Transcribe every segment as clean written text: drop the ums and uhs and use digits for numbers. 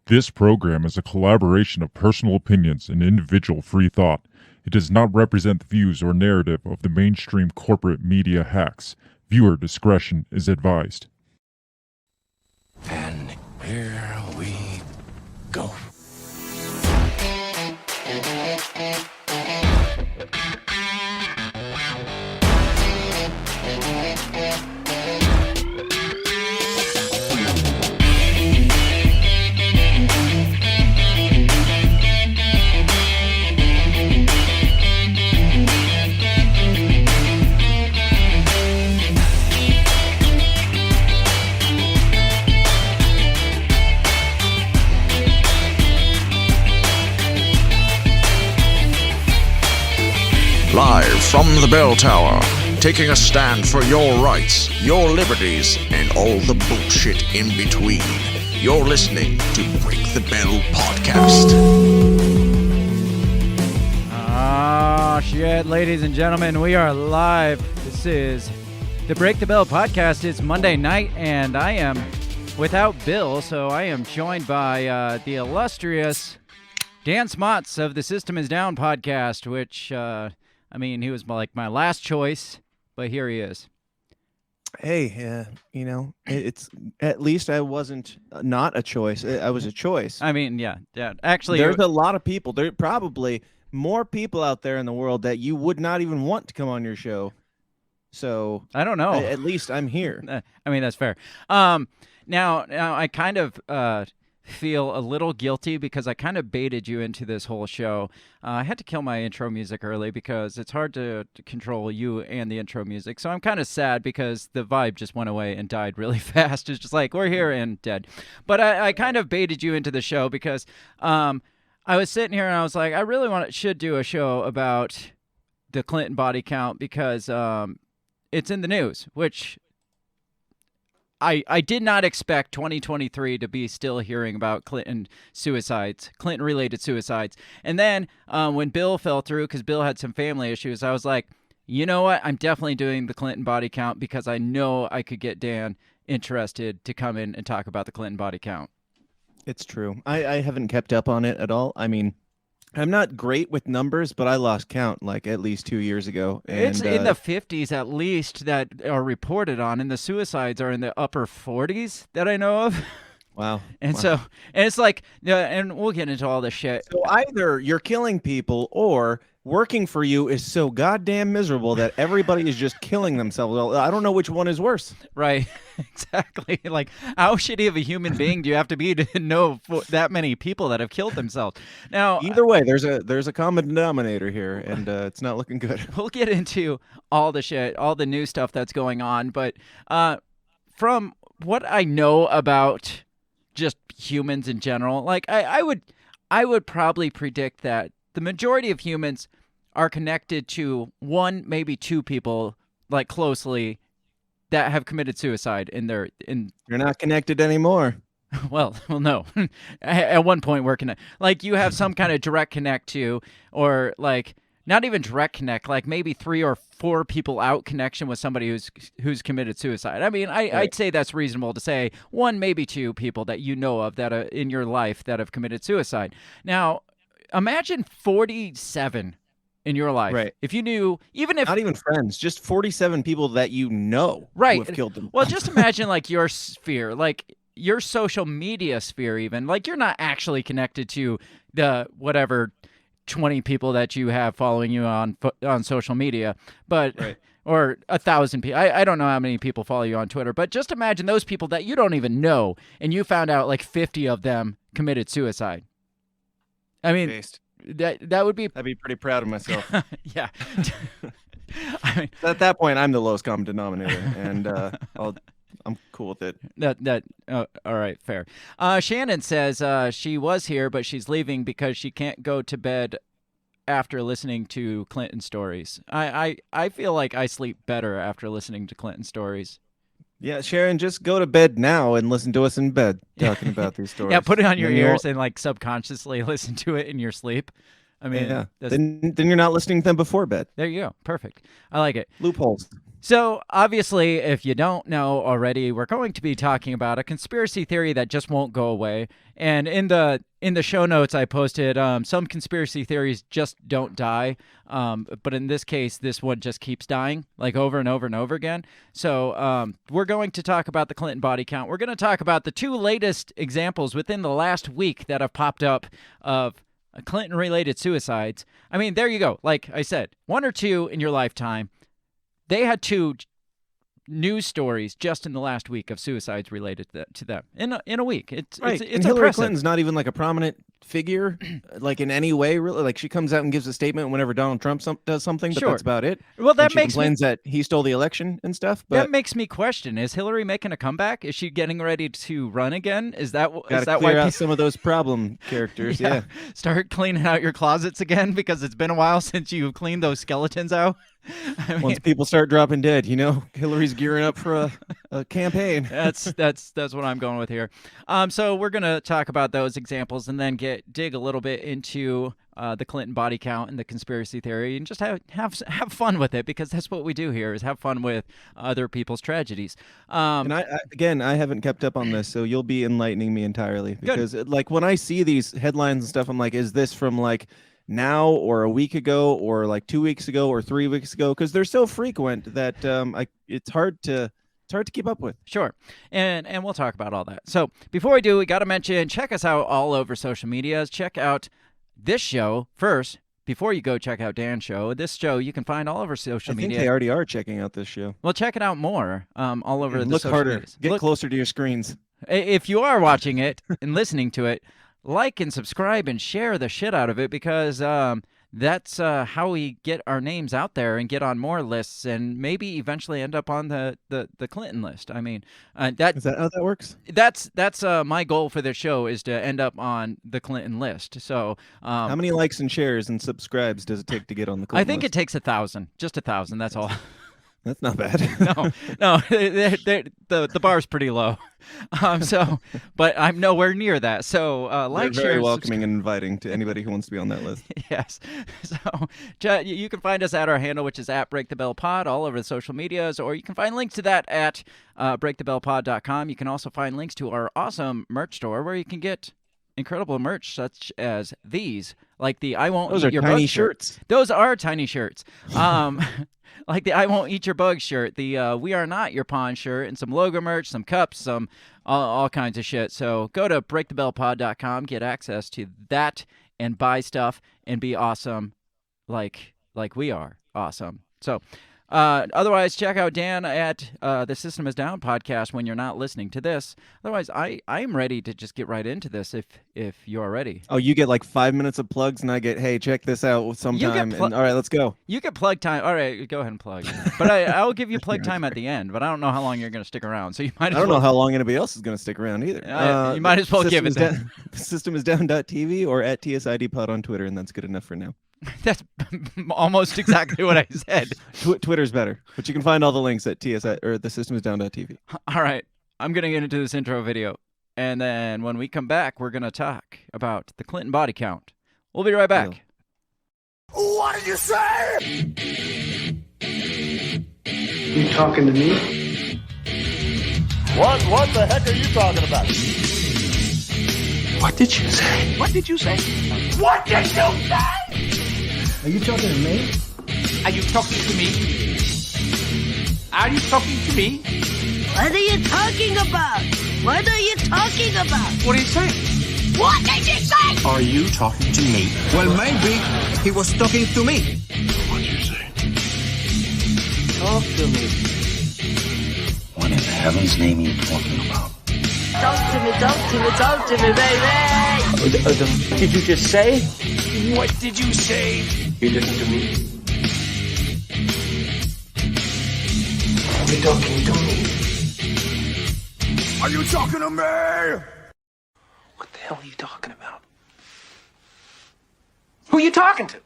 This program is a collaboration of personal opinions and individual free thought. It does not represent the views or narrative of the mainstream corporate media hacks. Viewer discretion is advised. And here we go. Live from the bell tower, taking a stand for your rights, your liberties, and all the bullshit in between. You're listening to Break the Bell Podcast. Ah, shit, ladies and gentlemen, we are live. This is the Break the Bell Podcast. It's Monday night, and I am without Bill, so I am joined by the illustrious Dan Smotz of the System Is Down podcast, which... he was like my last choice, but here he is. Hey, it's at least I wasn't not a choice. I was a choice. Yeah. Actually, there's a lot of people. There are probably more people out there in the world that you would not even want to come on your show. So I don't know. At least I'm here. That's fair. Now I kind of feel a little guilty because I kind of baited you into this whole show. I had to kill my intro music early because it's hard to control you and the intro music. So I'm kind of sad because the vibe just went away and died really fast. It's just like, we're here and dead. But I kind of baited you into the show because I was sitting here and I was like, I really should do a show about the Clinton body count because it's in the news, which... I did not expect 2023 to be still hearing about Clinton-related suicides. And then when Bill fell through, because Bill had some family issues, I was like, you know what? I'm definitely doing the Clinton body count because I know I could get Dan interested to come in and talk about the Clinton body count. It's true. I haven't kept up on it at all. I'm not great with numbers, but I lost count like at least 2 years ago. And, it's in the 50s at least that are reported on, and the suicides are in the upper 40s that I know of. Wow. And it's like, and we'll get into all this shit. So either you're killing people or working for you is so goddamn miserable that everybody is just killing themselves. Well, I don't know which one is worse. Right. Exactly. Like, how shitty of a human being do you have to be to know that many people that have killed themselves? Now, either way, there's a common denominator here, and it's not looking good. We'll get into all the shit, all the new stuff that's going on, but from what I know about just humans in general, like I would probably predict that the majority of humans are connected to one, maybe two people, like closely, that have committed suicide You're not connected anymore. Well, no. At one point we're connected. Like you have some kind of direct connect to, or like not even direct connect, like maybe 3 or 4 people out connection with somebody who's committed suicide. I'd say that's reasonable to say 1, maybe 2 people that you know of that are in your life that have committed suicide. Now, imagine 47 in your life. Right. If you knew, even if... Not even friends, just 47 people that you know right. who have killed them. Well, just imagine like your sphere, like your social media sphere even. Like you're not actually connected to the whatever 20 people that you have following you on social media, but... Right. Or 1,000 people. I don't know how many people follow you on Twitter, but just imagine those people that you don't even know, and you found out like 50 of them committed suicide. Based. That would be... I'd be pretty proud of myself. Yeah. At that point, I'm the lowest common denominator, and I'm cool with it. All right, fair. Shannon says she was here, but she's leaving because she can't go to bed after listening to Clinton stories. I feel like I sleep better after listening to Clinton stories. Yeah, Sharon, just go to bed now and listen to us in bed talking about these stories. Yeah, put it on your ears and like subconsciously listen to it in your sleep. Then you're not listening to them before bed. There you go. Perfect. I like it. Loopholes. So, obviously, if you don't know already, we're going to be talking about a conspiracy theory that just won't go away. And in the show notes, I posted some conspiracy theories just don't die. But in this case, this one just keeps dying, like over and over and over again. So we're going to talk about the Clinton body count. We're going to talk about the 2 latest examples within the last week that have popped up of Clinton-related suicides. I mean, there you go. Like I said, 1 or 2 in your lifetime. They had 2 news stories just in the last week of suicides related to them in a week. It's right. It's and impressive. Hillary Clinton's not even like a prominent figure, like in any way. Really, like she comes out and gives a statement whenever Donald Trump does something, but Sure. that's about it. Well, that and she makes complains that he stole the election and stuff. But that makes me question: is Hillary making a comeback? Is she getting ready to run again? Is that gotta clear out some of those problem characters? Yeah. Start cleaning out your closets again because it's been a while since you've cleaned those skeletons out. I mean, Once people start dropping dead, Hillary's gearing up for a campaign. that's what I'm going with here. So we're gonna talk about those examples and then dig a little bit into the Clinton body count and the conspiracy theory, and just have fun with it, because that's what we do here, is have fun with other people's tragedies. And I haven't kept up on this, so you'll be enlightening me entirely, because like when I see these headlines and stuff, I'm like, is this from like now or a week ago or like 2 weeks ago or 3 weeks ago? Because they're so frequent that it's hard to keep up with. Sure. And we'll talk about all that. So before we do, we got to mention, check us out all over social medias. Check out this show first before you go check out Dan's show. This show you can find all over social media. I think they already are checking out this show. Well, check it out more all over the look social harder. medias. Get closer to your screens. If you are watching it and listening to it, like and subscribe and share the shit out of it, because that's how we get our names out there and get on more lists, and maybe eventually end up on the Clinton list. I mean, Is that how that works? That's my goal for this show, is to end up on the Clinton list. So how many likes and shares and subscribes does it take to get on the Clinton I think list? it takes 1,000, just 1,000. That's all. That's not bad. No, the bar's pretty low. But I'm nowhere near that. So like, They're very share, welcoming and inviting to anybody who wants to be on that list. Yes. So you can find us at our handle, which is at Break the Bell Pod, all over the social medias, or you can find links to that at breakthebellpod.com. You can also find links to our awesome merch store, where you can get incredible merch such as these, like the I Won't Those Eat are Your tiny Bug shirts. shirt. Those are tiny shirts. Like the I Won't Eat Your Bug shirt, the We Are Not Your Pawn shirt, and some logo merch, some cups, some all kinds of shit. So go to breakthebellpod.com, get access to that, and buy stuff and be awesome like we are awesome. So otherwise, check out Dan at the System Is Down podcast when you're not listening to this. Otherwise, I'm ready to just get right into this if you're ready. Oh, you get like 5 minutes of plugs, and I get, hey, check this out sometime. And all right, let's go. You get plug time. All right, go ahead and plug. But I'll give you plug time at the end. But I don't know how long you're going to stick around. So you might. I don't know how long anybody else is going to stick around either. You might as well give it. Systemisdown.tv or at TSIDpod on Twitter, and that's good enough for now. That's almost exactly what I said. Twitter's better, but you can find all the links at TSI or the systemisdown.tv. All right, I'm gonna get into this intro video, and then when we come back, we're gonna talk about the Clinton body count. We'll be right back. What did you say? You talking to me? What the heck are you talking about? What did you say? What did you say? What did you say? Are you talking to me? Are you talking to me? Are you talking to me? What are you talking about? What are you talking about? What are you saying? What did you say? Are you talking to me? Well, maybe he was talking to me. What'd you say? Talk to me. What in heaven's name are you talking about? Talk to me, talk to me, talk to me, baby. What did you just say? What did you say? You listen to me. Are you talking to me? Are you talking to me? What the hell are you talking about? Who are you talking to?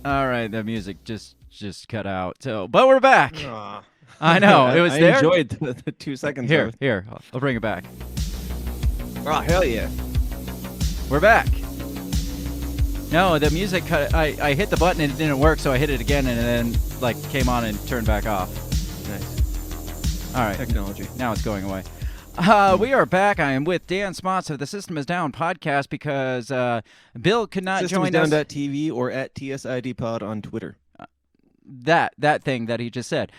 All right, the music just cut out. So, but we're back. I know it was I there. enjoyed the 2 seconds. Here, I'll bring it back. Oh, hell yeah. We're back. No, the music cut. I hit the button and it didn't work, so I hit it again and then like came on and turned back off. Nice. All right. Technology. Now it's going away. We are back. I am with Dan Smotz of the System is Down podcast because Bill could not join us. Systemsdown.tv or at TSIDpod on Twitter. That thing that he just said.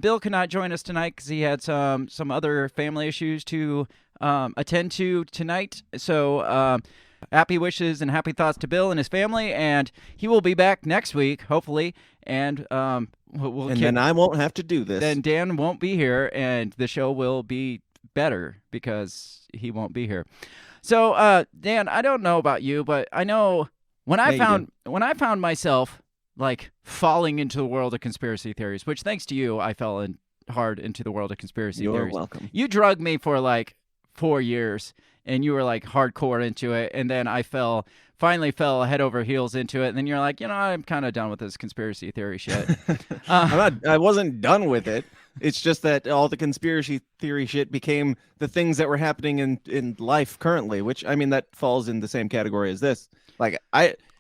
Bill could not join us tonight because he had some other family issues to attend to tonight. So happy wishes and happy thoughts to Bill and his family, and he will be back next week, hopefully. And then I won't have to do this. Then Dan won't be here, and the show will be better because he won't be here. So Dan, I don't know about you, but I know when I found myself like falling into the world of conspiracy theories, which thanks to you, I fell hard into the world of conspiracy theories. You're welcome. You drugged me for like 4 years, and you were like hardcore into it, and then I finally fell head over heels into it, and then you're like, I'm kind of done with this conspiracy theory shit. I wasn't done with it. It's just that all the conspiracy theory shit became the things that were happening in life currently, which, I mean, that falls in the same category as this. Like,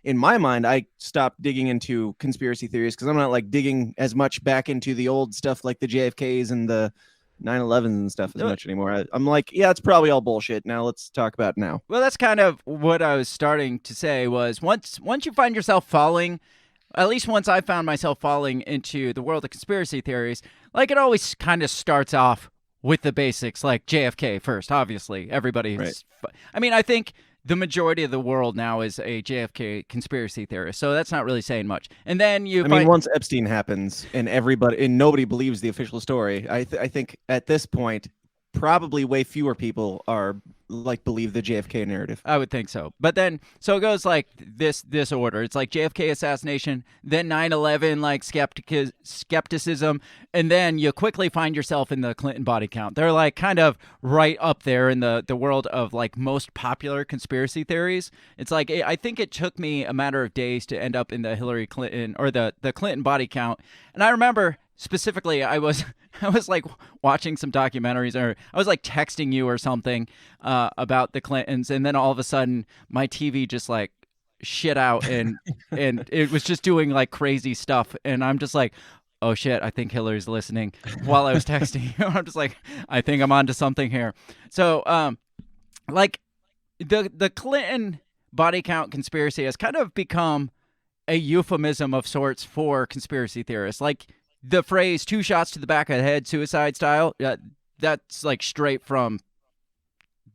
in my mind, I stopped digging into conspiracy theories because I'm not like digging as much back into the old stuff like the JFKs and the 9/11s and stuff as much anymore. I'm like, yeah, it's probably all bullshit. Now let's talk about it now. Well, that's kind of what I was starting to say was once you find yourself falling, at least once I found myself falling into the world of conspiracy theories, like it always kind of starts off with the basics, like JFK first, obviously. Everybody's... Right. I mean, I think the majority of the world now is a JFK conspiracy theorist, so that's not really saying much. And then once Epstein happens and nobody believes the official story, I think at this point, probably way fewer people are like believe the JFK narrative. I would think so. But then, so it goes like this order. It's like JFK assassination, then 9/11, like skepticism, and then you quickly find yourself in the Clinton body count. They're like kind of right up there in the world of like most popular conspiracy theories. It's like, I think it took me a matter of days to end up in the Hillary Clinton or the Clinton body count. And I remember specifically, I was like watching some documentaries, or I was like texting you or something about the Clintons, and then all of a sudden my TV just like shit out and it was just doing like crazy stuff, and I'm just like, oh shit, I think Hillary's listening while I was texting you. I'm just like, I think I'm onto something here. So like the Clinton body count conspiracy has kind of become a euphemism of sorts for conspiracy theorists. Like the phrase 2 shots to the back of the head, suicide style, that's like straight from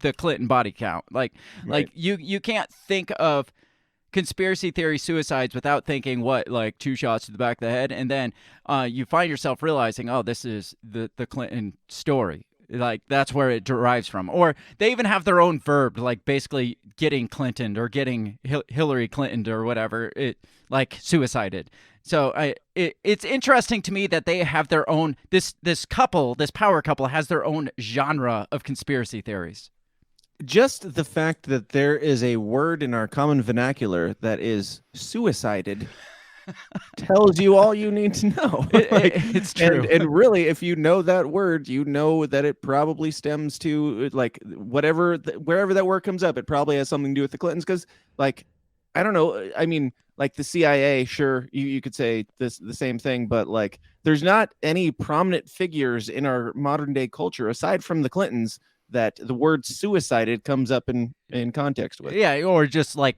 the Clinton body count. Like you can't think of conspiracy theory suicides without thinking what, like 2 shots to the back of the head, and then you find yourself realizing, oh, this is the Clinton story. Like that's where it derives from. Or they even have their own verb, like basically getting Clintoned or getting Hillary Clintoned or whatever, it like suicided. So it's interesting to me that they have their own, this power couple has their own genre of conspiracy theories. Just the fact that there is a word in our common vernacular that is suicided tells you all you need to know. It's true. And really, if you know that word, you know that it probably stems to like wherever that word comes up, it probably has something to do with the Clintons. Because like, I don't know. I mean, like the CIA, sure, you could say the same thing, but like there's not any prominent figures in our modern day culture aside from the Clintons that the word suicided comes up in context with. Yeah, or just like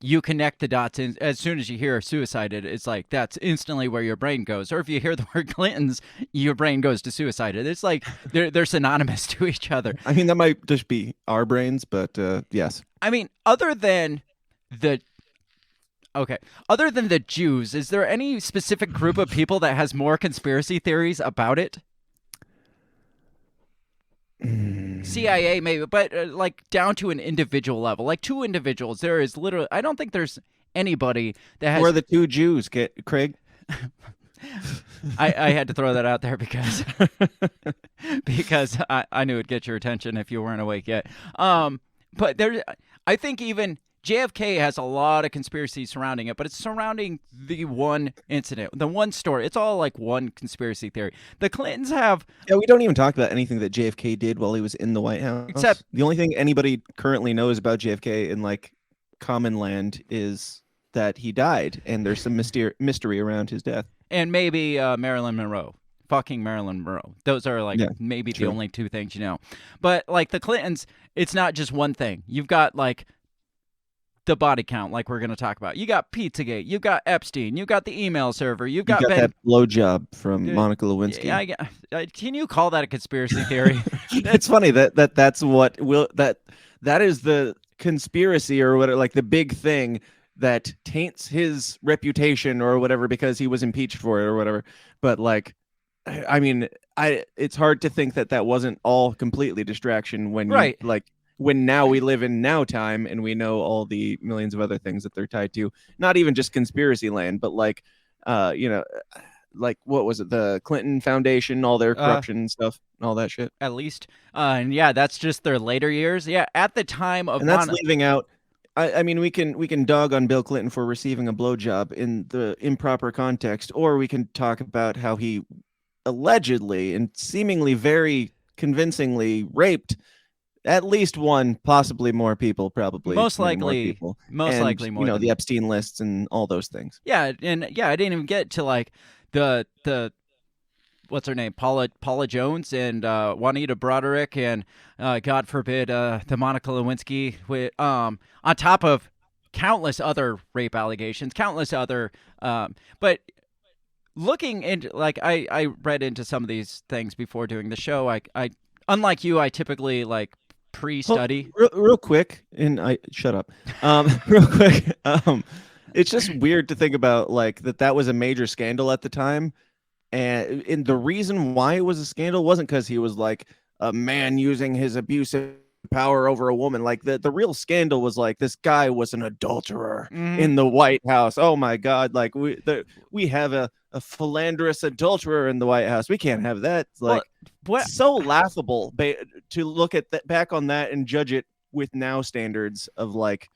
you connect the dots in, as soon as you hear suicided, it's like that's instantly where your brain goes. Or if you hear the word Clintons, your brain goes to suicided. It's like they're synonymous to each other. I mean, that might just be our brains, but yes. I mean, other than the Jews, is there any specific group of people that has more conspiracy theories about it? CIA maybe, but like down to an individual level, like 2 individuals. There is literally, I don't think there's anybody that has. Who are the 2 Jews, Craig? I had to throw that out there because I knew it'd get your attention if you weren't awake yet. But I think even JFK has a lot of conspiracy surrounding it, but it's surrounding the one incident, the one story. It's all like one conspiracy theory. The Clintons have... Yeah, we don't even talk about anything that JFK did while he was in the White House. Except... The only thing anybody currently knows about JFK in like common land is that he died, and there's some mystery around his death. And maybe Marilyn Monroe. Fucking Marilyn Monroe. Those are like maybe true. the only two things you know. But like the Clintons, it's not just one thing. You've got like the body count, like we're going to talk about. You got Pizzagate. You got Epstein. You got the email server. You got that blowjob from Monica Lewinsky. Can you call that a conspiracy theory? It's funny that's what will that is the conspiracy or what, like the big thing that taints his reputation or whatever because he was impeached for it or whatever. But like, I mean, it's hard to think that wasn't all completely distraction when you, like. When now we live in now time and we know all the millions of other things that they're tied to, not even just conspiracy land, but like, like what was it? The Clinton Foundation, all their corruption and stuff, and all that shit. At least. And yeah, that's just their later years. Yeah. At the time of. And that's leaving out. I mean, we can dog on Bill Clinton for receiving a blowjob in the improper context, or we can talk about how he allegedly and seemingly very convincingly raped at least one, possibly more people, probably most likely more people. Likely more. The Epstein lists and all those things. Yeah, and I didn't even get to like the what's her name, Paula Jones and Juanita Broderick and God forbid the Monica Lewinsky with on top of countless other rape allegations, countless other but. Looking into like I read into some of these things before doing the show. I unlike you, I typically like pre-study. Real quick, and I shut up. Real quick, it's just weird to think about like that was a major scandal at the time, and the reason why it was a scandal wasn't because he was like a man using his abusive power over a woman. Like the real scandal was like this guy was an adulterer in the White House. Oh my God! Like we have a philanderous adulterer in the White House. We can't have that. Like so laughable to look at that back on that and judge it with now standards of like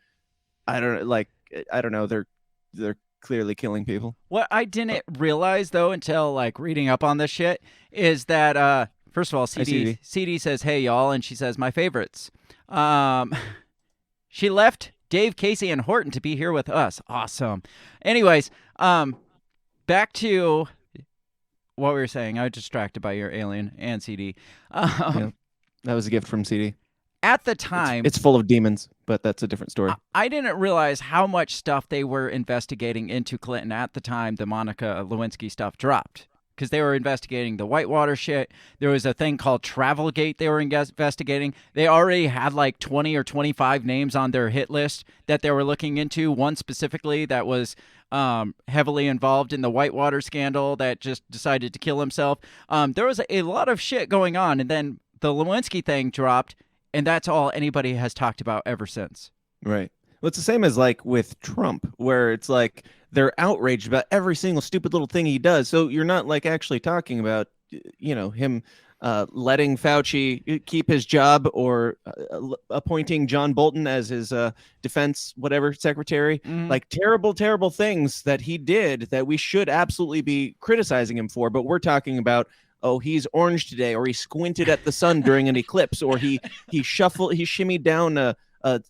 I don't know. They're clearly killing people. What I didn't realize though until like reading up on this shit is that first of all, CD says, "Hey, y'all," and she says, "My favorites." She left Dave, Casey, and Horton to be here with us. Awesome. Anyways, back to what we were saying. I was distracted by your alien and CD. Yeah, that was a gift from CD. At the time... It's full of demons, but that's a different story. I didn't realize how much stuff they were investigating into Clinton at the time the Monica Lewinsky stuff dropped. Because they were investigating the Whitewater shit. There was a thing called Travelgate they were investigating. They already had like 20 or 25 names on their hit list that they were looking into. One specifically that was heavily involved in the Whitewater scandal that just decided to kill himself. There was a lot of shit going on. And then the Lewinsky thing dropped. And that's all anybody has talked about ever since. Right. Well, it's the same as like with Trump, where it's like they're outraged about every single stupid little thing he does. So you're not like actually talking about, him letting Fauci keep his job or appointing John Bolton as his defense, whatever, secretary. Like terrible, terrible things that he did that we should absolutely be criticizing him for. But we're talking about, oh, he's orange today, or he squinted at the sun during an eclipse, or he shimmied down a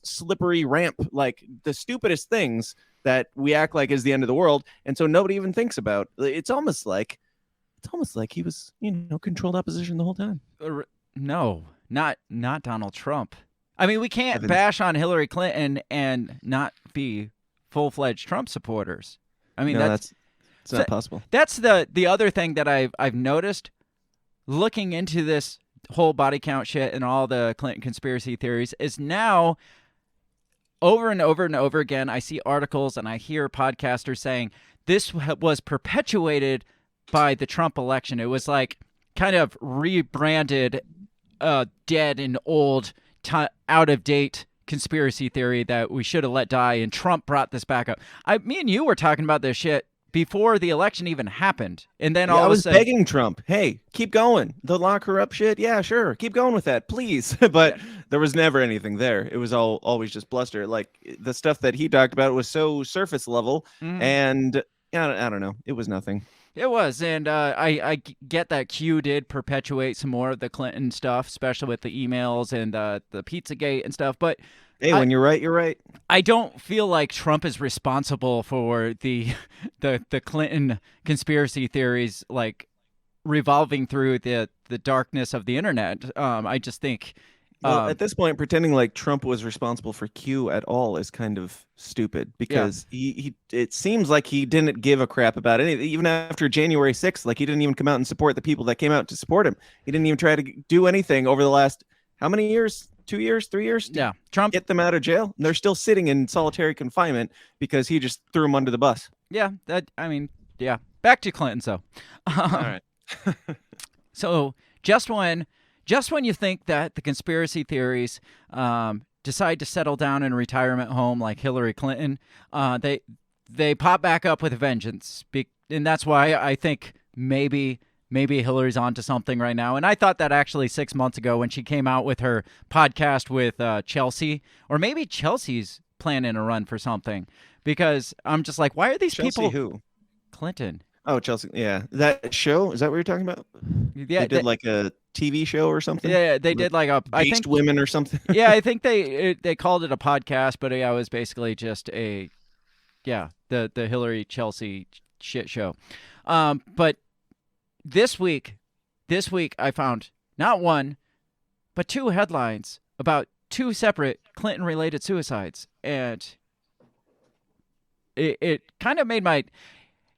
slippery ramp, like the stupidest things that we act like is the end of the world, and so nobody even thinks about. It's almost like he was, controlled opposition the whole time. No, not Donald Trump. I mean, we can't bash on Hillary Clinton and not be full-fledged Trump supporters. I mean, it's not possible. That's the other thing that I've noticed looking into this whole body count shit and all the Clinton conspiracy theories is now over and over and over again, I see articles and I hear podcasters saying this was perpetuated by the Trump election. It was like kind of rebranded dead and old, out of date conspiracy theory that we should have let die, and Trump brought this back up. Me and you were talking about this shit before the election even happened. And then all of a sudden... I was begging Trump, hey, keep going. The lock her up shit, yeah, sure. Keep going with that, please. But there was never anything there. It was always just bluster. Like, the stuff that he talked about was so surface level, and I don't know. It was nothing. It was, and I get that Q did perpetuate some more of the Clinton stuff, especially with the emails and the Pizzagate and stuff. But Hey, when you're right, you're right. I don't feel like Trump is responsible for the Clinton conspiracy theories like revolving through the darkness of the internet. I just think. Well, at this point, pretending like Trump was responsible for Q at all is kind of stupid because it seems like he didn't give a crap about anything. Even after January 6th, like he didn't even come out and support the people that came out to support him. He didn't even try to do anything over the last, how many years? 2 years, 3 years? Yeah. Trump get them out of jail. And they're still sitting in solitary confinement because he just threw them under the bus. Yeah. Back to Clinton, so. All right. So just when you think that the conspiracy theories decide to settle down in a retirement home like Hillary Clinton, they pop back up with a vengeance. And that's why I think maybe Hillary's onto something right now. And I thought that actually 6 months ago when she came out with her podcast with Chelsea, or maybe Chelsea's planning a run for something, because I'm just like, why are these Chelsea people? Who? Clinton. Oh, Chelsea. Yeah. That show, is that what you're talking about? Yeah, they did like a TV show or something? Yeah, they did like a Beast Women or something. Yeah, I think they called it a podcast, but it was basically just the Hillary Chelsea shit show. But this week I found not one, but 2 headlines about 2 separate Clinton-related suicides, and it kind of made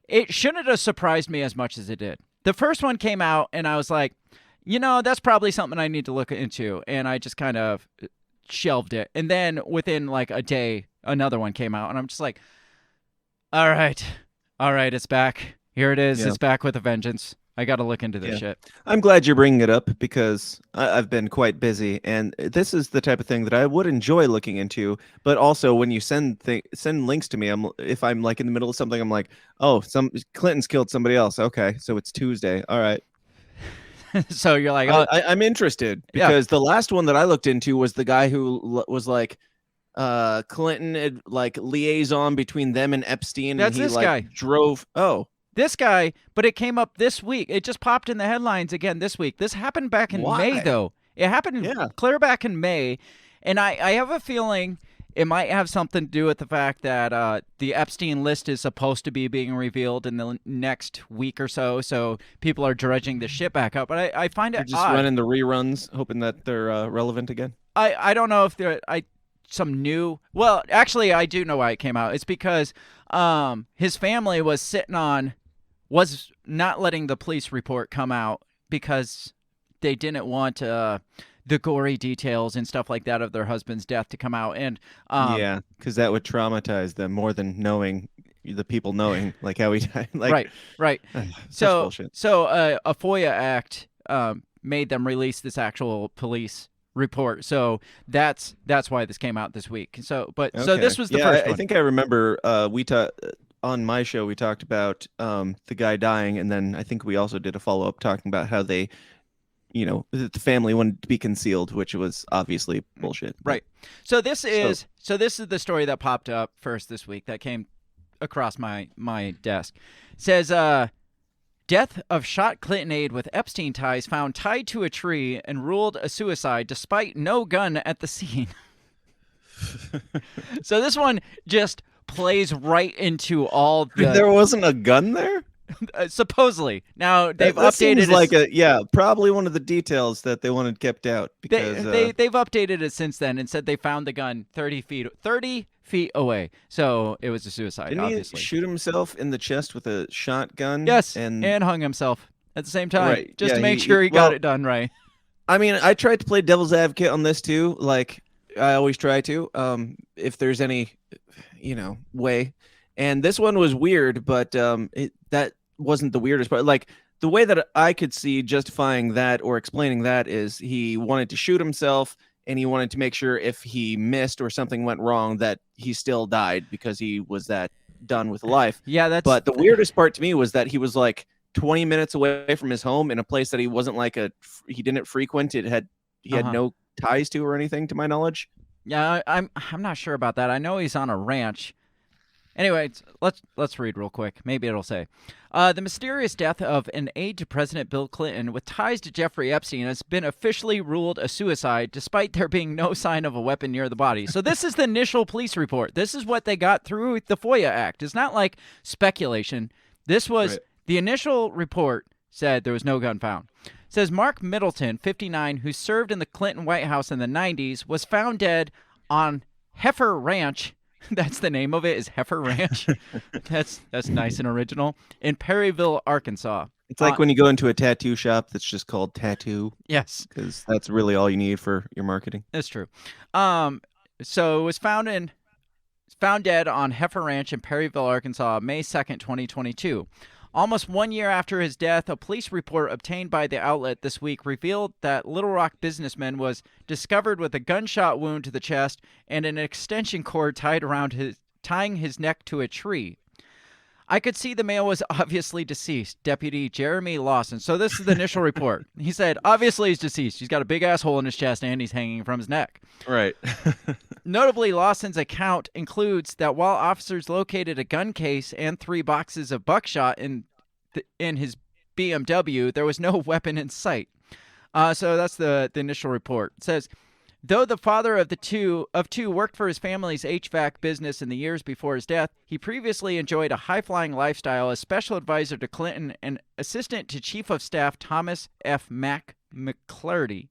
it shouldn't have surprised me as much as it did. The first one came out, and I was like, that's probably something I need to look into, and I just kind of shelved it. And then within like a day, another one came out, and I'm just like, all right, it's back. Here it is. Yeah. It's back with a vengeance. I got to look into this shit. I'm glad you're bringing it up because I've been quite busy, and this is the type of thing that I would enjoy looking into. But also, when you send links to me, if I'm like in the middle of something, I'm like, oh, Clinton's killed somebody else. Okay, so it's Tuesday. All right. So you're like, I'm interested because the last one that I looked into was the guy who was like, Clinton had like liaison between them and Epstein. That's and he this guy. Drove. Oh. This guy, but it came up this week. It just popped in the headlines again this week. This happened back in May, though. It happened clear back in May, and I have a feeling it might have something to do with the fact that the Epstein list is supposed to be being revealed in the next week or so, so people are dredging the shit back up. But I find it just odd. Running the reruns, hoping that they're relevant again. I don't know if they're some new. Well, actually, I do know why it came out. It's because his family was not letting the police report come out because they didn't want the gory details and stuff like that of their husband's death to come out. And because that would traumatize them more than knowing the people knowing like how he died. Like, right. So a FOIA act made them release this actual police report. So that's why this came out this week. So this was the first one. I think I remember on my show, we talked about the guy dying, and then I think we also did a follow-up talking about how they, the family wanted to be concealed, which was obviously bullshit. Right. So this is the story that popped up first this week that came across my desk. It says, death of shot Clinton aide with Epstein ties found tied to a tree and ruled a suicide despite no gun at the scene. So this one just plays right into all the... There wasn't a gun there? Supposedly. Now they've that updated seems like probably one of the details that they wanted kept out because they've updated it since then and said they found the gun 30 feet away. So it was a suicide. Didn't obviously. He shoot himself in the chest with a shotgun? Yes, and hung himself at the same time, right. just to make sure he got it done right. I mean, I tried to play devil's advocate on this too, like I always try to. If there's any, way. And this one was weird, but that wasn't the weirdest part. Like the way that I could see justifying that or explaining that is he wanted to shoot himself and he wanted to make sure if he missed or something went wrong that he still died because he was that done with life. Yeah, But the weirdest part to me was that he was like 20 minutes away from his home in a place that he wasn't he didn't frequent. He had no ties to or anything, to my knowledge. Yeah, I'm not sure about that. I know he's on a ranch. Anyway, let's read real quick. Maybe it'll say, the mysterious death of an aide to President Bill Clinton with ties to Jeffrey Epstein has been officially ruled a suicide, despite there being no sign of a weapon near the body. So this is the initial police report. This is what they got through the FOIA Act. It's not like speculation. This was the initial report said there was no gun found. It says Mark Middleton, 59, who served in the Clinton White House in the 90s, was found dead on Heifer Ranch. That's the name of it, is Heifer Ranch. That's nice and original. In Perryville, Arkansas. It's like when you go into a tattoo shop that's just called Tattoo. Yes. Because that's really all you need for your marketing. That's true. So it was found dead on Heifer Ranch in Perryville, Arkansas, May 2nd, 2022. Almost 1 year after his death, a police report obtained by the outlet this week revealed that Little Rock businessman was discovered with a gunshot wound to the chest and an extension cord tying his neck to a tree. I could see the male was obviously deceased, Deputy Jeremy Lawson. So this is the initial report. He said, obviously he's deceased. He's got a big ass hole in his chest and he's hanging from his neck. Right. Notably, Lawson's account includes that while officers located a gun case and 3 boxes of buckshot in his BMW, there was no weapon in sight. So that's the initial report. It says, though the father of two worked for his family's HVAC business in the years before his death, he previously enjoyed a high-flying lifestyle as special advisor to Clinton and assistant to Chief of Staff Thomas F. McClarty.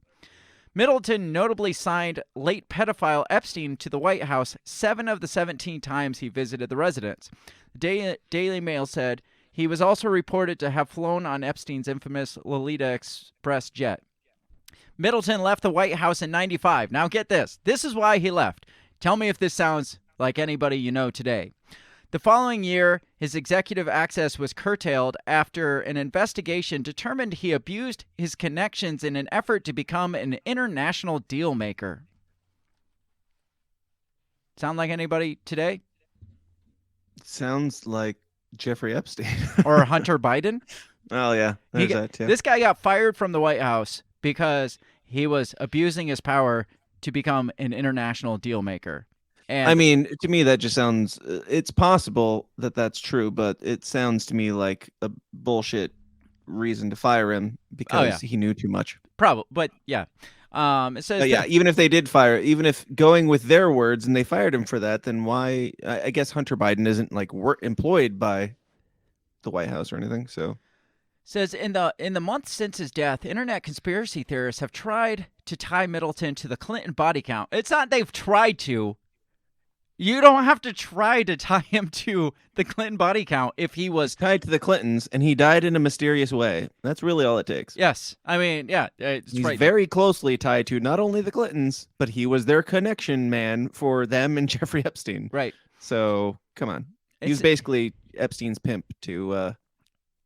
Middleton notably signed late pedophile Epstein to the White House 7 of the 17 times he visited the residence. The Daily Mail said he was also reported to have flown on Epstein's infamous Lolita Express jet. Middleton left the White House in 95. Now get this. This is why he left. Tell me if this sounds like anybody you know today. The following year, his executive access was curtailed after an investigation determined he abused his connections in an effort to become an international deal maker. Sound like anybody today? Sounds like Jeffrey Epstein. Or Hunter Biden? Oh, yeah. There's that, too. This guy got fired from the White House because he was abusing his power to become an international deal maker. And I mean, to me, that just sounds, it's possible that that's true, but it sounds to me like a bullshit reason to fire him because he knew too much. Probably, but yeah. It says even if they did fire, even if going with their words and they fired him for that, then why, I guess Hunter Biden isn't like employed by the White House or anything, so. Says in the months since his death, internet conspiracy theorists have tried to tie Middleton to the Clinton body count. It's not they've tried to. You don't have to try to tie him to the Clinton body count if he was tied to the Clintons and he died in a mysterious way. That's really all it takes. Yes. I mean, yeah. He's very closely tied to not only the Clintons, but he was their connection man for them and Jeffrey Epstein. Right. So, come on. He was basically Epstein's pimp to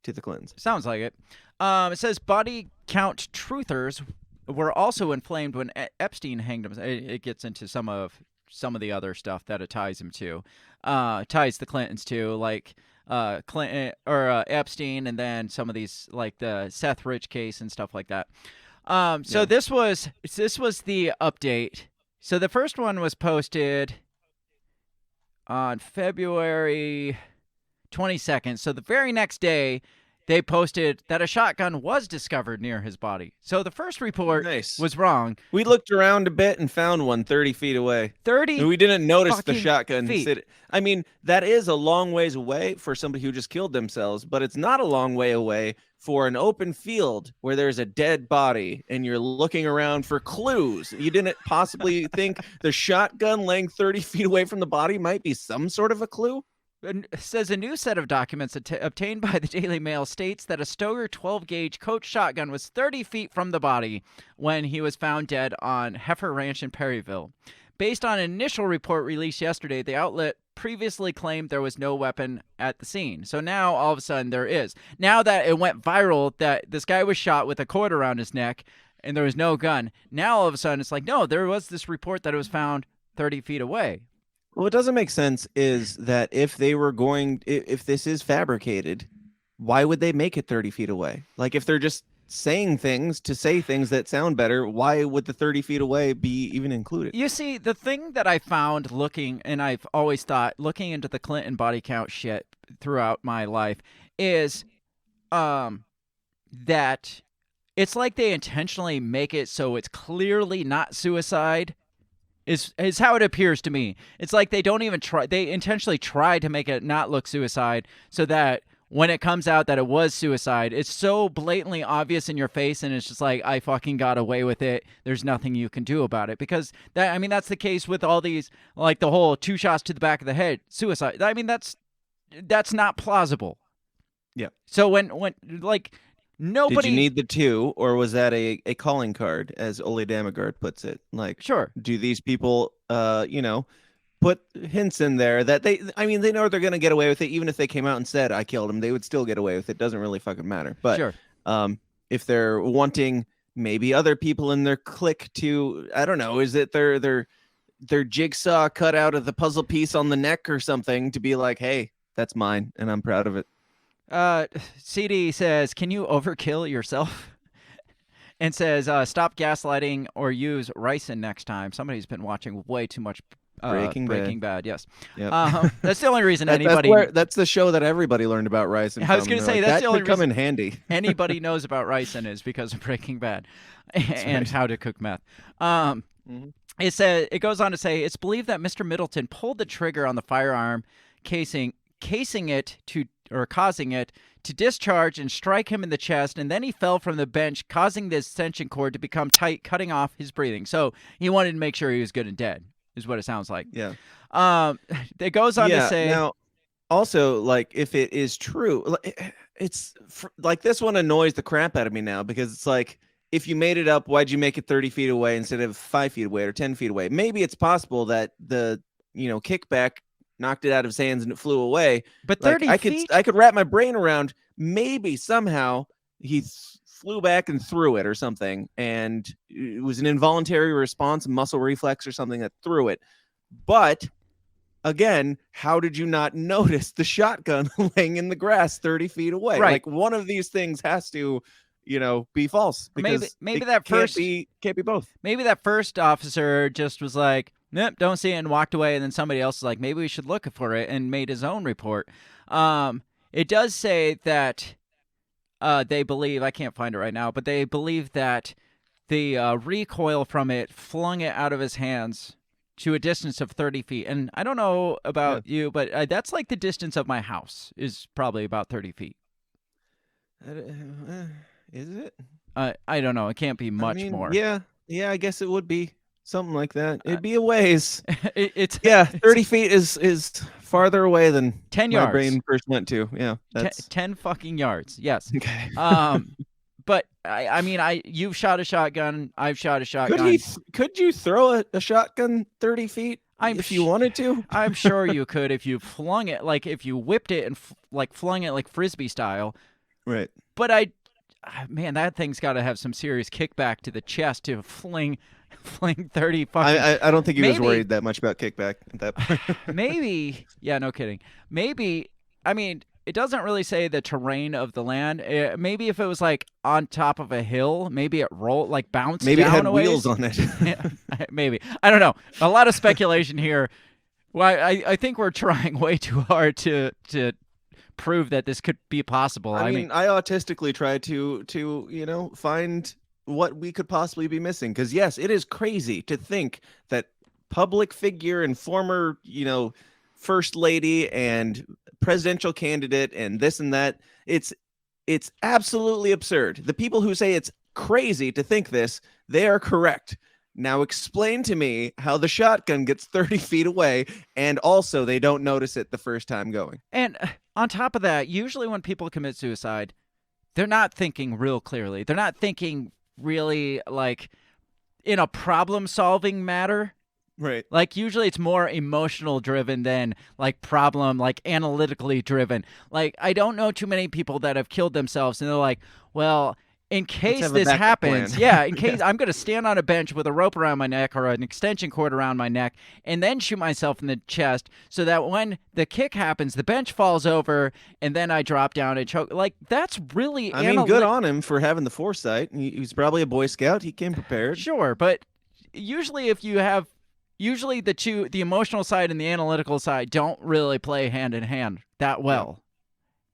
the Clintons. Sounds like it. It says body count truthers were also inflamed when Epstein hanged himself. It gets into some of the other stuff that it ties him to, ties the Clintons to, like Clinton or Epstein, and then some of these like the Seth Rich case and stuff like that. So this was the update. So the first one was posted on February 22nd. So the very next day, they posted that a shotgun was discovered near his body. So the first report was wrong. We looked around a bit and found one 30 feet away. 30 We didn't notice the fucking shotgun. feet. I mean, that is a long ways away for somebody who just killed themselves, but it's not a long way away for an open field where there's a dead body and you're looking around for clues. You didn't possibly think the shotgun laying 30 feet away from the body might be some sort of a clue? It says a new set of documents obtained by the Daily Mail states that a Stoger 12-gauge Colt shotgun was 30 feet from the body when he was found dead on Heifer Ranch in Perryville. Based on an initial report released yesterday, the outlet previously claimed there was no weapon at the scene. So now, all of a sudden, there is. Now that it went viral that this guy was shot with a cord around his neck and there was no gun, now all of a sudden it's like, no, there was this report that it was found 30 feet away. Well, what doesn't make sense is that if this is fabricated, why would they make it 30 feet away? Like if they're just saying things to say things that sound better, why would the 30 feet away be even included? You see, the thing that I found looking, and I've always thought, looking into the Clinton body count shit throughout my life, is that it's like they intentionally make it so it's clearly not suicide. Is how it appears to me. It's like they don't even try. They intentionally try to make it not look suicide so that when it comes out that it was suicide, it's so blatantly obvious in your face, and it's just like, I fucking got away with it. There's nothing you can do about it. Because that's the case with all these, like the whole 2 shots to the back of the head, suicide. I mean, that's not plausible. Yeah. So when like nobody. Did you need the 2, or was that a calling card, as Ole Damagard puts it? Like, sure. Do these people, put hints in there that they know they're going to get away with it, even if they came out and said, I killed him, they would still get away with it. Doesn't really fucking matter. But sure. If they're wanting maybe other people in their clique to, I don't know, is it their jigsaw cut out of the puzzle piece on the neck or something, to be like, hey, that's mine and I'm proud of it. CD says, can you overkill yourself? And says, stop gaslighting or use ricin next time. Somebody's been watching way too much Breaking Bad. Yes. Yep. That's the only reason anybody. That's the show that everybody learned about ricin. I was going to say, that's the only reason come in handy. anybody knows about ricin is because of Breaking Bad and how to cook meth. It goes on to say, it's believed that Mr. Middleton pulled the trigger on the firearm, causing it to discharge and strike him in the chest, and then he fell from the bench, causing the extension cord to become tight, cutting off his breathing. So he wanted to make sure he was good and dead, is what it sounds like. Yeah. It goes on to say... Now, also, like, if it is true, it's like, this one annoys the crap out of me now, because it's like, if you made it up, why'd you make it 30 feet away instead of 5 feet away or 10 feet away? Maybe it's possible that the kickback knocked it out of his hands and it flew away. But 30 feet? I could wrap my brain around, maybe somehow he flew back and threw it or something, and it was an involuntary response, muscle reflex or something that threw it. But again, how did you not notice the shotgun laying in the grass 30 feet away? Right. Like, one of these things has to, be false. Because maybe that first can't be both. Maybe that first officer just was like, nope, don't see it, and walked away, and then somebody else was like, maybe we should look for it, and made his own report. It does say that they believe, I can't find it right now, but they believe that the recoil from it flung it out of his hands to a distance of 30 feet. And I don't know about you, but that's like the distance of my house is probably about 30 feet. Is it? I don't know. It can't be much more. Yeah, I guess it would be. Something like that. It'd be a ways. 30 feet is farther away than 10 yards. My brain first went to. Yeah, that's 10 fucking yards. Yes. Okay. But you've shot a shotgun. I've shot a shotgun. Could you throw a shotgun 30 feet if you wanted to? I'm sure you could if you flung it, like if you whipped it and flung it like Frisbee style. Right. But man, that thing's got to have some serious kickback to the chest to fling 30 fucking... I don't think he was worried that much about kickback at that point. Maybe. Yeah, no kidding. Maybe, it doesn't really say the terrain of the land. Maybe if it was like on top of a hill, maybe it rolled, like bounced maybe down it had a ways. wheels on it. Yeah, maybe. I don't know. A lot of speculation here. Well, I think we're trying way too hard to prove that this could be possible. I mean, I autistically try to find what we could possibly be missing, because yes, it is crazy to think that public figure and former first lady and presidential candidate and this and that, it's absolutely absurd. The people who say it's crazy to think this, they are correct. Now explain to me how the shotgun gets 30 feet away, and also they don't notice it the first time going. And on top of that, usually when people commit suicide, they're not thinking real clearly. They're not thinking really like in a problem-solving matter. Right. Like usually it's more emotional driven than like analytically driven. Like I don't know too many people that have killed themselves and they're like, well, in case have a this backup happens, plan. yeah, in case I'm going to stand on a bench with a rope around my neck or an extension cord around my neck and then shoot myself in the chest so that when the kick happens, the bench falls over and then I drop down and choke. Like, that's really I mean, good on him for having the foresight. He's probably a Boy Scout. He came prepared. Sure, but usually if you have the emotional side and the analytical side don't really play hand in hand that well. Yeah.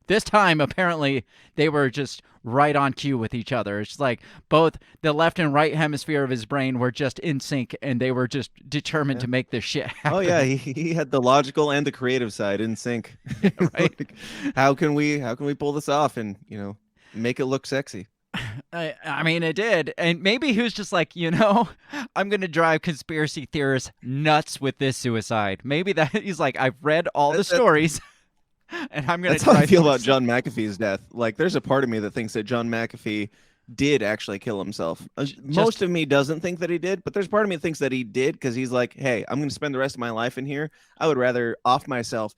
This time, apparently, they were just right on cue with each other. It's like both the left and right hemisphere of his brain were just in sync, and they were just determined to make this shit happen. Oh, yeah, he had the logical and the creative side in sync. Right? Like, how can we pull this off and, make it look sexy? I mean, it did. And maybe he was just like, I'm going to drive conspiracy theorists nuts with this suicide. Maybe that he's like, I've read all the stories. And I'm gonna. That's how I feel about John McAfee's death. Like, there's a part of me that thinks that John McAfee did actually kill himself. Most of me doesn't think that he did, but there's part of me that thinks that he did because he's like, hey, I'm going to spend the rest of my life in here. I would rather off myself.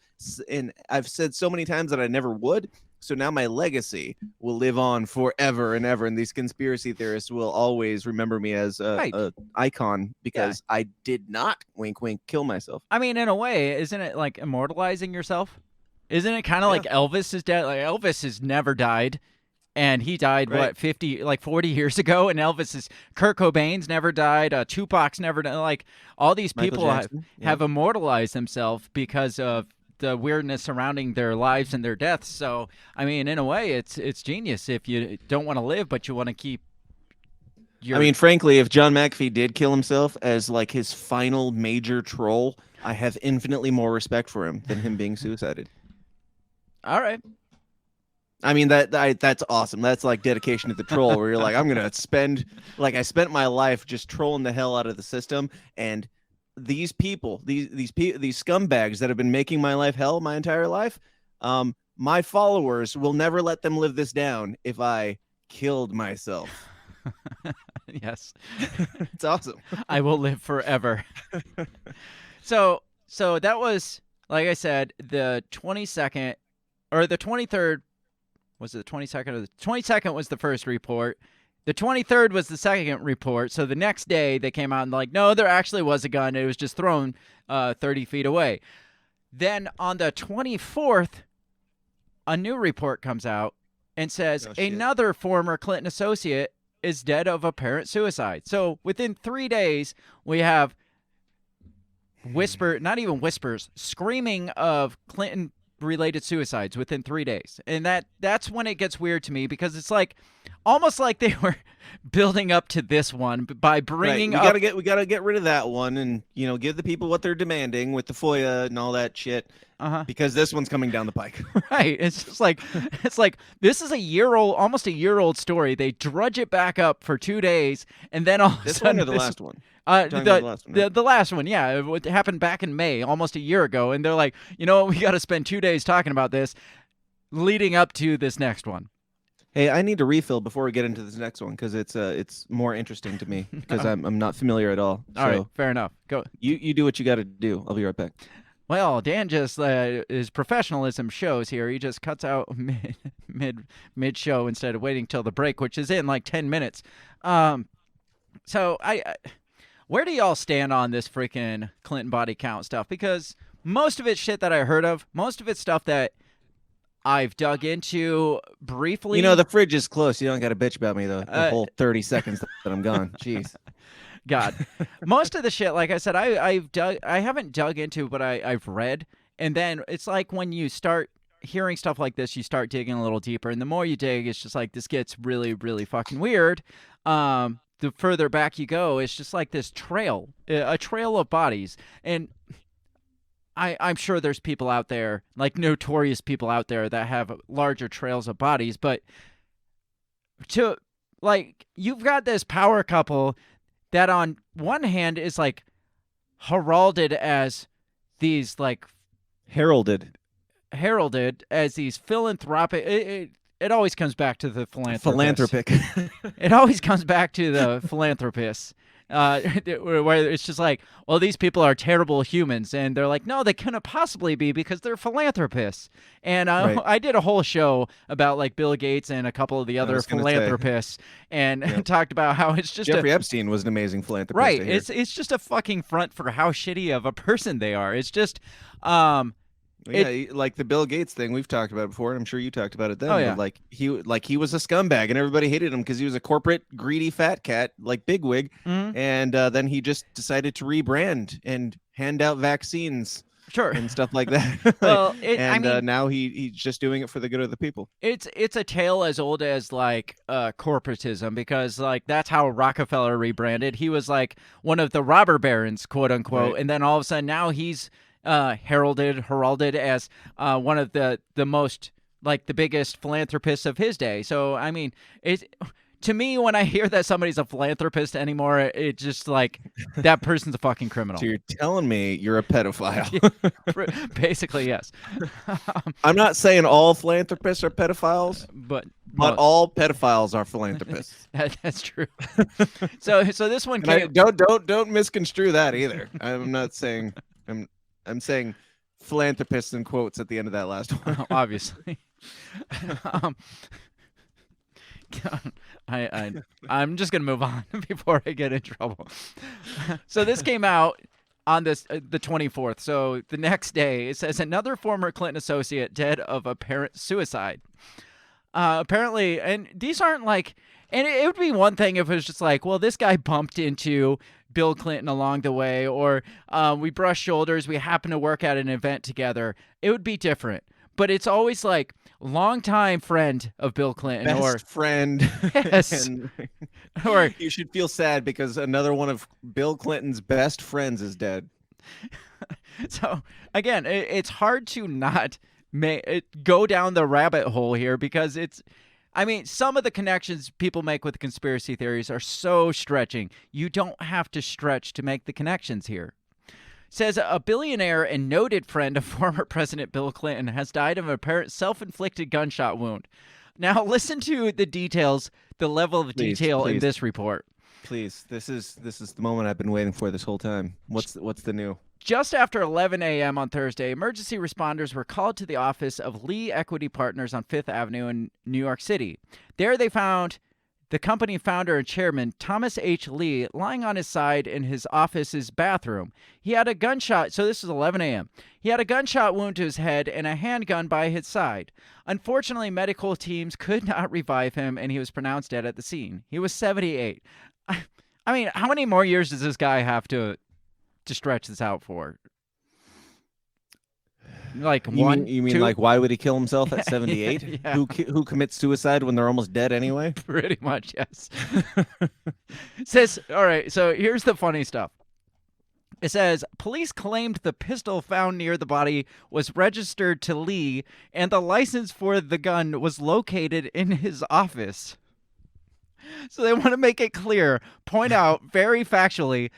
And I've said so many times that I never would. So now my legacy will live on forever and ever. And these conspiracy theorists will always remember me as a icon because I did not, wink, wink, kill myself. I mean, in a way, isn't it like immortalizing yourself? Isn't it kind of like Elvis is dead? Like, Elvis has never died, and he died, 40 years ago, and Kurt Cobain's never died, Tupac's never died. Like, all these people have immortalized themselves because of the weirdness surrounding their lives and their deaths. So, I mean, in a way, it's genius if you don't want to live, but you want to keep your... I mean, frankly, if John McAfee did kill himself as, like, his final major troll, I have infinitely more respect for him than him being suicided. All right. I mean, that's awesome. That's like dedication to the troll where you're like, I'm going to I spent my life just trolling the hell out of the system. And these people, these scumbags that have been making my life hell my entire life, my followers will never let them live this down if I killed myself. Yes. It's awesome. I will live forever. So that was, like I said, the 22nd. Or the 23rd, was it the 22nd? The 22nd was the first report. The 23rd was the second report. So the next day they came out and like, no, there actually was a gun. It was just thrown 30 feet away. Then on the 24th, a new report comes out and says another former Clinton associate is dead of apparent suicide. So within 3 days, we have not even whispers, screaming of Clinton related suicides within 3 days. And that's when it gets weird to me because it's like almost like they were building up to this one by bringing up... We gotta get rid of that one and give the people what they're demanding with the FOIA and all that shit. Because this one's coming down the pike. Right. It's just like this is almost a year old story. They drudge it back up for 2 days and then all of a sudden one or the last one? The last one, yeah. It happened back in May, almost a year ago, and they're like, we got to spend 2 days talking about this, leading up to this next one. Hey, I need to refill before we get into this next one because it's more interesting to me because I'm not familiar at all. All right, fair enough. Go. You do what you got to do. I'll be right back. Well, Dan just his professionalism shows here. He just cuts out mid show instead of waiting till the break, which is in like 10 minutes. So where do y'all stand on this freaking Clinton body count stuff? Because most of it's shit that I heard of. Most of it's stuff that I've dug into briefly. The fridge is close. You don't got to bitch about me, though. The whole 30 seconds that I'm gone. Jeez. God. Most of the shit, like I said, I haven't dug into, but I've read. And then it's like when you start hearing stuff like this, you start digging a little deeper. And the more you dig, it's just like this gets really, really fucking weird. The further back you go, it's just like this trail, a trail of bodies. And I'm sure there's people out there, like notorious people out there that have larger trails of bodies. But you've got this power couple that on one hand is like heralded as these like... Heralded as these philanthropic... It always comes back to the philanthropists. Philanthropic. It always comes back to the philanthropists where it's just like, well, these people are terrible humans, and they're like, no, they couldn't possibly be because they're philanthropists. And Right. I did a whole show about like Bill Gates and a couple of the other was gonna say. philanthropists, and talked about how it's just Jeffrey Epstein was an amazing philanthropist. right. I hear. It's just a fucking front for how shitty of a person they are. It's just Yeah, like the Bill Gates thing we've talked about before, and I'm sure you talked about it then. Oh, yeah. Like he was a scumbag, and everybody hated him because he was a corporate greedy fat cat, like bigwig. Mhm. And then he just decided to rebrand and hand out vaccines sure. and stuff like that. Well, now he's just doing it for the good of the people. It's a tale as old as like corporatism, because like that's how Rockefeller rebranded. He was like one of the robber barons, quote unquote, Right. and then all of a sudden now he's heralded as one of the most, like, the biggest philanthropists of his day. So I mean, to me, when I hear that somebody's a philanthropist anymore, it's just like that person's a fucking criminal. So you're telling me you're a pedophile? Basically, yes. I'm not saying all philanthropists are pedophiles, but all pedophiles are philanthropists. That's true. So this one And came. don't misconstrue that either. I'm not saying I'm saying philanthropists in quotes at the end of that last one. Obviously. I'm just gonna move on before I get in trouble. So this came out on the 24th. So the next day, it says another former Clinton associate dead of apparent suicide. Apparently, and these aren't like, and it would be one thing if it was just like, well, this guy bumped into Bill Clinton along the way, or we brushed shoulders, we happened to work at an event together. It would be different. But it's always like longtime friend of Bill Clinton, Best friend. Yes. Or you should feel sad because another one of Bill Clinton's best friends is dead. So again, it's hard to not go down the rabbit hole here, because some of the connections people make with conspiracy theories are so stretching. You don't have to stretch to make the connections here. Says a billionaire and noted friend of former President Bill Clinton has died of an apparent self-inflicted gunshot wound. Now listen to the details, the level of detail in this report. Please, this is the moment I've been waiting for this whole time. What's the new? Just after 11 a.m. on Thursday, emergency responders were called to the office of Lee Equity Partners on Fifth Avenue in New York City. There they found the company founder and chairman, Thomas H. Lee, lying on his side in his office's bathroom. He had a gunshot, so this is 11 a.m. He had a gunshot wound to his head and a handgun by his side. Unfortunately, medical teams could not revive him, and he was pronounced dead at the scene. He was 78. I mean, how many more years does this guy have to stretch this out for? Like you one? mean two? like why would he kill himself at 78? Yeah. Who commits suicide when they're almost dead anyway? Pretty much, yes. Says, all right, so here's the funny stuff. It says, police claimed the pistol found near the body was registered to Lee, and the license for the gun was located in his office. So they want to make it clear, point out very factually,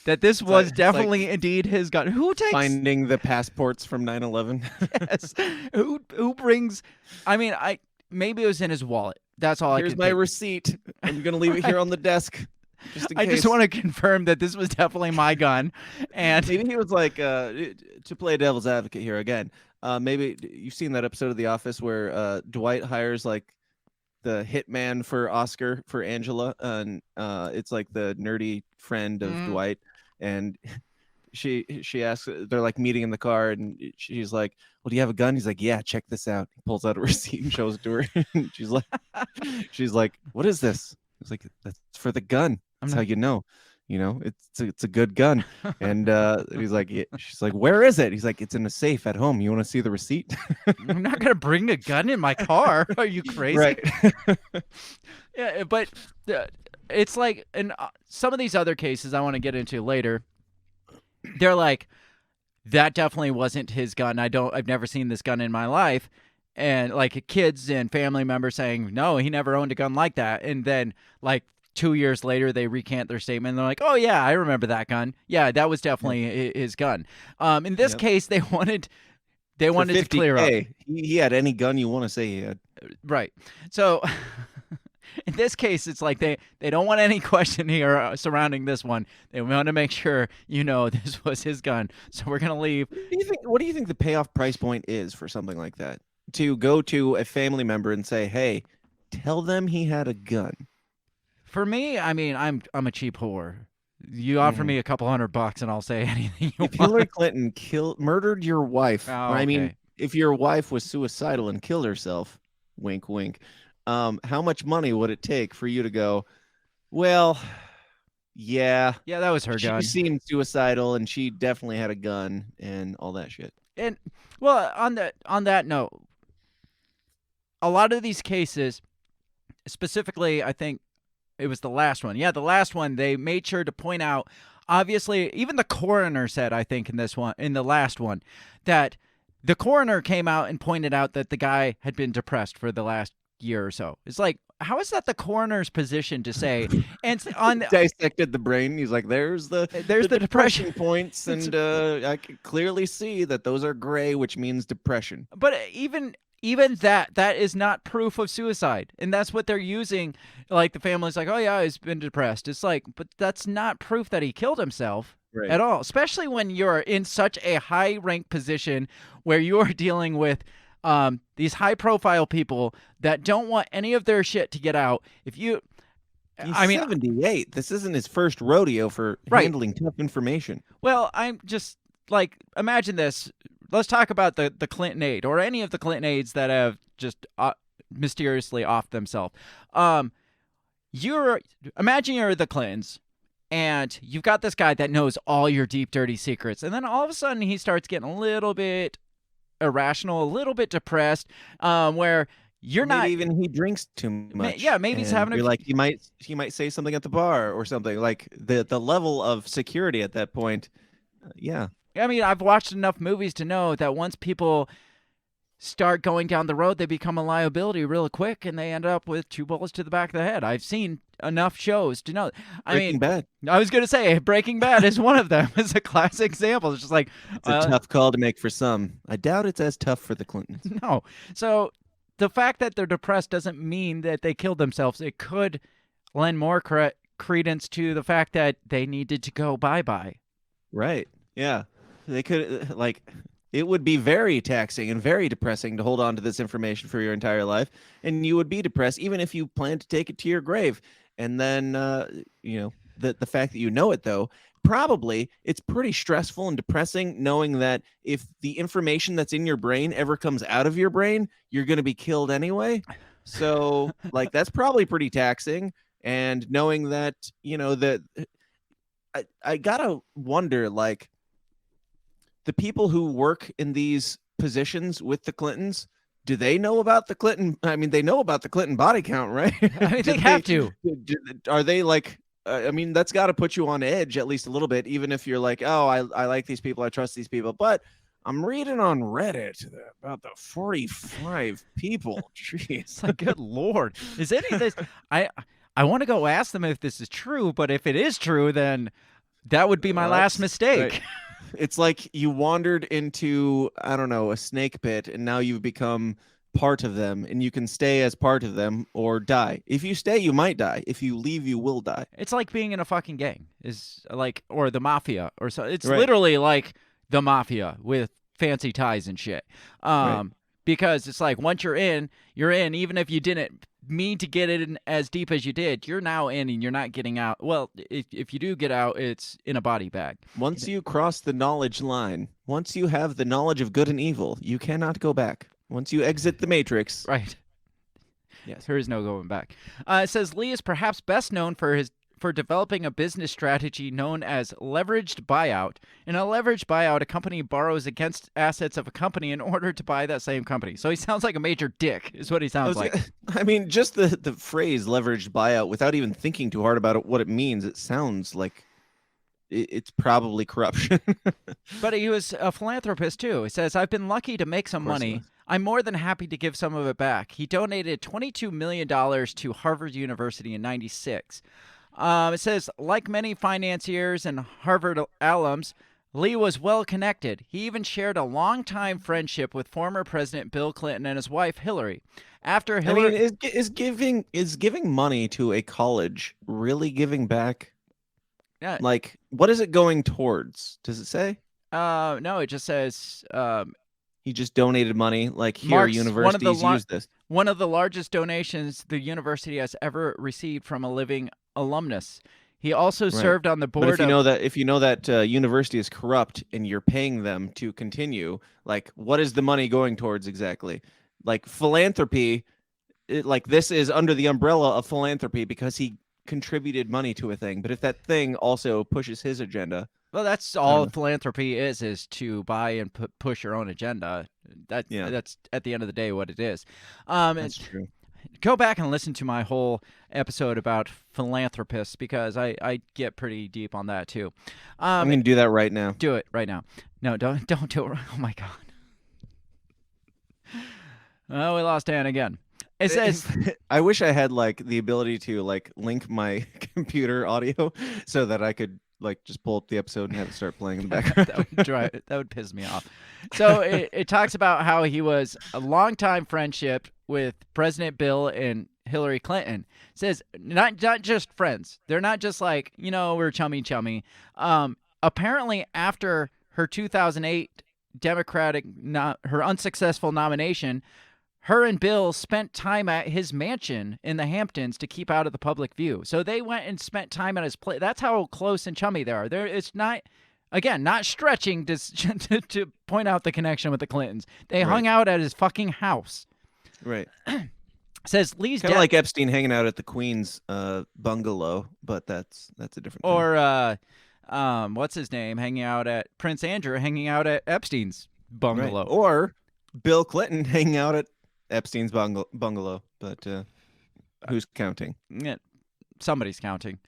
that this was definitely indeed his gun. Who takes finding the passports from 9/11? Yes. Who brings? I mean, maybe it was in his wallet. That's all. Here's my receipt. I'm gonna leave it here on the desk. Just in case. I just want to confirm that this was definitely my gun. And maybe he was like, to play devil's advocate here again. Maybe you've seen that episode of The Office where Dwight hires like the hitman for Oscar for Angela, and it's like the nerdy friend of Dwight, and she asks, they're like meeting in the car, and she's like, well, do you have a gun? He's like, yeah, check this out. He pulls out a receipt and shows it to her. And she's like, what is this? He's like, that's for the gun. That's how you know. It's a good gun. And he's like, yeah. She's like, where is it? He's like, it's in a safe at home. You want to see the receipt? I'm not gonna bring a gun in my car. Are you crazy? Right. Yeah, but it's like, in some of these other cases I want to get into later, they're like, that definitely wasn't his gun. I've never seen this gun in my life. And like kids and family members saying, no, he never owned a gun like that. And then like 2 years later, they recant their statement. And they're like, oh, yeah, I remember that gun. Yeah, that was definitely his gun. In this case, they wanted to clear up. He had any gun you want to say he had. Right. So in this case, it's like they don't want any question here surrounding this one. They want to make sure this was his gun. So we're gonna leave. What do you think the payoff price point is for something like that? To go to a family member and say, "Hey, tell them he had a gun." For me, I mean, I'm a cheap whore. You offer me a couple $100 and I'll say anything you If want. Hillary Clinton murdered your wife, Oh, I mean, okay. if your wife was suicidal and killed herself, wink, wink, how much money would it take for you to go, well, yeah, Yeah, that was her gun. she seemed suicidal and she definitely had a gun and all that shit. And well, on that note, a lot of these cases, specifically, I think it was the last one. Yeah, the last one, they made sure to point out, obviously, even the coroner said, I think in the last one, that the coroner came out and pointed out that the guy had been depressed for the last year or so. It's like, how is that the coroner's position to say? And Dissected the brain. He's like, there's the depression points, and I can clearly see that those are gray, which means depression. But even that is not proof of suicide, and that's what they're using. Like the family's like, oh yeah, he's been depressed. It's like, but that's not proof that he killed himself at all. Especially when you're in such a high rank position where you are dealing with these high profile people that don't want any of their shit to get out. He's 78. This isn't his first rodeo for handling tough information. Well, I'm just like, imagine this. Let's talk about the Clinton aide or any of the Clinton aides that have just mysteriously offed themselves. Imagine you're the Clintons, and you've got this guy that knows all your deep, dirty secrets, and then all of a sudden he starts getting a little bit irrational, a little bit depressed, where you're maybe not even he drinks too much. Maybe he's having he might say something at the bar or something. Like the level of security at that point. Yeah. I mean, I've watched enough movies to know that once people start going down the road, they become a liability real quick, and they end up with 2 bullets to the back of the head. I've seen enough shows to know. Breaking Bad. I was going to say Breaking Bad is one of them. It's a classic example. It's just like it's a tough call to make for some. I doubt it's as tough for the Clintons. No. So the fact that they're depressed doesn't mean that they killed themselves. It could lend more credence to the fact that they needed to go bye-bye. Right. Yeah. They could, it would be very taxing and very depressing to hold on to this information for your entire life. And you would be depressed even if you plan to take it to your grave. And then, the fact that you know it, though, probably it's pretty stressful and depressing knowing that if the information that's in your brain ever comes out of your brain, you're going to be killed anyway. So, that's probably pretty taxing. And knowing that, that I gotta wonder, the people who work in these positions with the Clintons, do they know about the Clinton? I mean, they know about the Clinton body count, right? I mean, they have to. Are they that's got to put you on edge at least a little bit, even if you're like, oh, I like these people, I trust these people. But I'm reading on Reddit about the 45 people. Jeez. It's like, good Lord. Is any of this? I want to go ask them if this is true, but if it is true, then that would be my last mistake. Right. It's like you wandered into, I don't know, a snake pit, and now you've become part of them, and you can stay as part of them or die. If you stay, you might die. If you leave, you will die. It's like being in a fucking gang, or the mafia, or so. It's literally like the mafia with fancy ties and shit. Because it's like once you're in, even if you didn't mean to get in as deep as you did, you're now in and you're not getting out. Well, if you do get out, it's in a body bag. Once you cross the knowledge line, once you have the knowledge of good and evil, you cannot go back. Once you exit the Matrix. Right. Yes, there is no going back. It says Lee is perhaps best known for developing a business strategy known as leveraged buyout. In a leveraged buyout, a company borrows against assets of a company in order to buy that same company. So he sounds like a major dick, is what he sounds like. I mean, just the phrase leveraged buyout, without even thinking too hard about it, what it means, it sounds like it's probably corruption. But he was a philanthropist, too. He says, I've been lucky to make some money. I'm more than happy to give some of it back. He donated $22 million to Harvard University in 1996. It says, like many financiers and Harvard alums, Lee was well connected. He even shared a long-time friendship with former President Bill Clinton and his wife Hillary. After Hillary, I mean, is giving money to a college really giving back? Yeah. Like, what is it going towards? Does it say? No, it just says he just donated money. Like, here, Marks universities use this. One of the largest donations the university has ever received from a living alumnus. He also served on the board. But if you know that university is corrupt and you're paying them to continue, like, what is the money going towards exactly? Like, philanthropy, like, this is under the umbrella of philanthropy because he contributed money to a thing. But if that thing also pushes his agenda, well, that's all philanthropy is to buy and push your own agenda. That's at the end of the day what it is. That's true. Go back and listen to my whole episode about philanthropists because I get pretty deep on that too. I'm going to do that right now. Do it right now. No, don't do it. Oh my God. Oh, we lost Dan again. It says, I wish I had like the ability to like link my computer audio so that I could like just pull up the episode and have it start playing in the background. that would piss me off. So it talks about how he was a longtime friendship with President Bill and Hillary Clinton. It says not just friends. They're not just like, we're chummy. Apparently after her 2008 her unsuccessful nomination, her and Bill spent time at his mansion in the Hamptons to keep out of the public view. So they went and spent time at his place. That's how close and chummy they are. It's not, again, not stretching to point out the connection with the Clintons. They hung out at his fucking house. Right. Says Lee's kind of like Epstein hanging out at the Queen's bungalow, but that's a different thing. Or what's his name? Hanging out at Prince Andrew, hanging out at Epstein's bungalow. Right. Or Bill Clinton hanging out at Epstein's bungalow, but who's counting? Yeah, somebody's counting.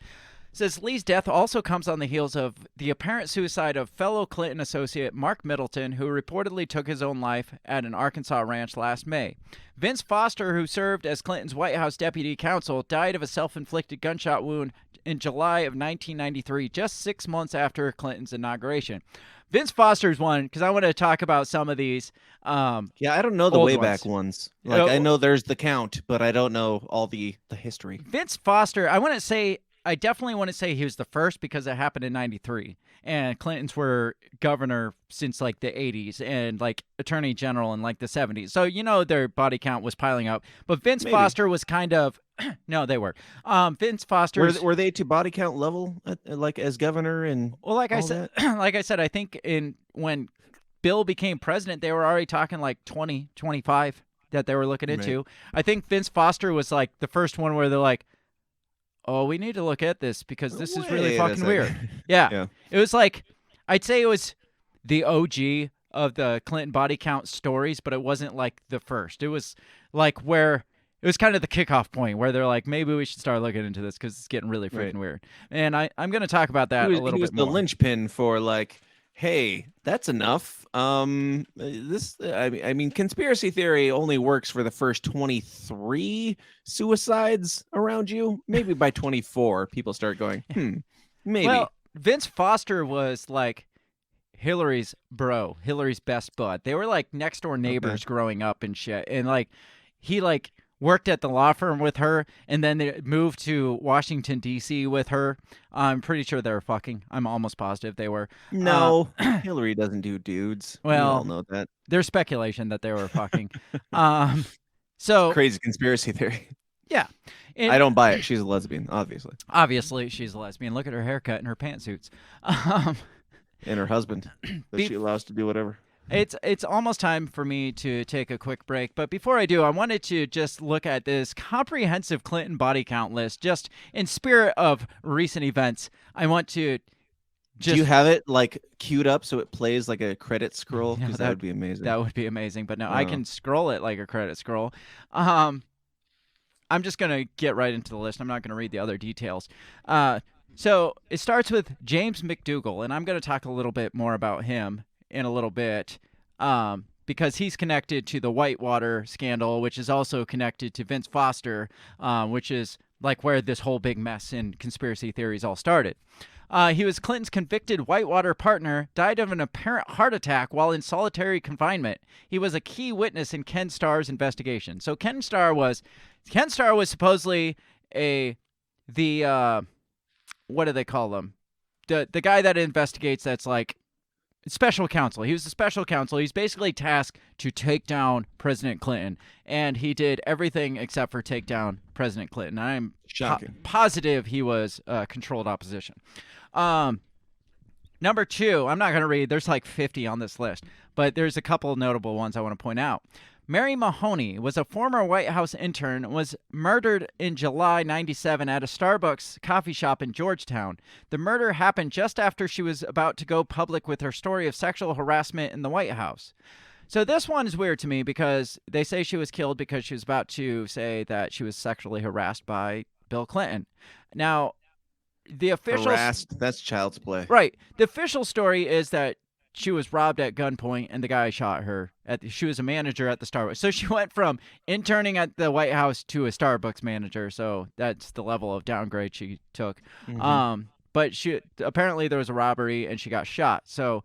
Says Lee's death also comes on the heels of the apparent suicide of fellow Clinton associate Mark Middleton, who reportedly took his own life at an Arkansas ranch last May. Vince Foster, who served as Clinton's White House deputy counsel, died of a self-inflicted gunshot wound in July of 1993, just 6 months after Clinton's inauguration. Vince Foster's one, because I want to talk about some of these. I don't know the way back ones. Like, I know there's the Count, but I don't know all the history. Vince Foster, I definitely want to say he was the first because it happened in 93. And Clintons were governor since like the 80s and like attorney general in like the 70s. So, their body count was piling up. But Vince Foster was kind of, no, they were. Vince Foster. Were they to body count level like as governor and like I said, I think when Bill became president, they were already talking like 20, 25 that they were looking into. Right. I think Vince Foster was like the first one where they're like, oh, we need to look at this because this is really fucking weird. Yeah. It was like, I'd say it was the OG of the Clinton body count stories, but it wasn't like the first. It was like where it was kind of the kickoff point where they're like, maybe we should start looking into this because it's getting really freaking weird. And I'm going to talk about that a little bit more. He was the linchpin for like, hey, that's enough. I mean, conspiracy theory only works for the first 23 suicides around you. Maybe by 24, people start going, maybe. Well, Vince Foster was like Hillary's best bud. They were like next door neighbors growing up and shit. And like, he like worked at the law firm with her, and then they moved to Washington, D.C. with her. I'm pretty sure they were fucking. I'm almost positive they were. No, Hillary doesn't do dudes. Well, we all know that. There's speculation that they were fucking. So crazy conspiracy theory. Yeah. I don't buy it. She's a lesbian, obviously. Obviously, she's a lesbian. Look at her haircut and her pantsuits. And her husband that she allows to do whatever. It's almost time for me to take a quick break, but before I do, I wanted to just look at this comprehensive Clinton body count list, just in spirit of recent events. I want to just... Do you have it like queued up so it plays like a credit scroll? Because that would be amazing. That would be amazing, but no, I can scroll it like a credit scroll. I'm just going to get right into the list. I'm not going to read the other details. So it starts with James McDougal, and I'm going to talk a little bit more about him in a little bit, because he's connected to the Whitewater scandal, which is also connected to Vince Foster, which is like where this whole big mess in conspiracy theories all started. He was Clinton's convicted Whitewater partner, died of an apparent heart attack while in solitary confinement. He was a key witness in Ken Starr's investigation. So Ken Starr was supposedly what do they call him? The guy that investigates, that's like special counsel. He was the special counsel. He's basically tasked to take down President Clinton, and he did everything except for take down President Clinton. I'm positive he was controlled opposition. Number 2, I'm not going to read. There's like 50 on this list, but there's a couple notable ones I want to point out. Mary Mahoney was a former White House intern, was murdered in July 97 at a Starbucks coffee shop in Georgetown. The murder happened just after she was about to go public with her story of sexual harassment in the White House. So this one is weird to me because they say she was killed because she was about to say that she was sexually harassed by Bill Clinton. Now, the official... Harassed? That's child's play. Right. The official story is that she was robbed at gunpoint and the guy shot her. She was a manager at the Starbucks. So she went from interning at the White House to a Starbucks manager. So that's the level of downgrade she took. Mm-hmm. But apparently there was a robbery and she got shot. So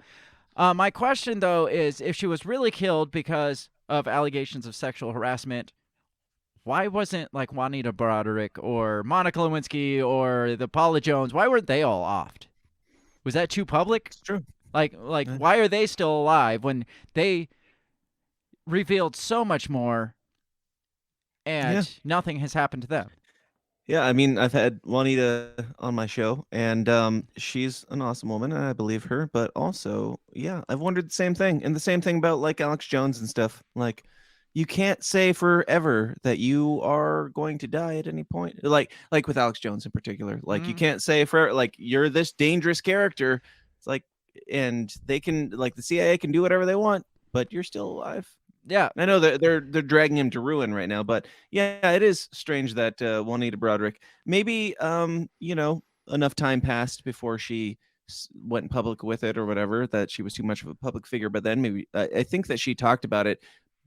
my question, though, is if she was really killed because of allegations of sexual harassment, why wasn't like Juanita Broderick or Monica Lewinsky or the Paula Jones, why weren't they all offed? Was that too public? It's true. Like, why are they still alive when they revealed so much more and nothing has happened to them? Yeah, I mean, I've had Juanita on my show, and she's an awesome woman, and I believe her. But also, yeah, I've wondered the same thing, and the same thing about like Alex Jones and stuff. Like, you can't say forever that you are going to die at any point. Like with Alex Jones in particular. Like, you can't say forever, like, you're this dangerous character. It's like, and they can, like, the CIA can do whatever they want, but you're still alive. Yeah, I know that they're dragging him to ruin right now, but yeah, it is strange that Juanita Broderick, maybe enough time passed before she went in public with it or whatever, that she was too much of a public figure. But then maybe I think that she talked about it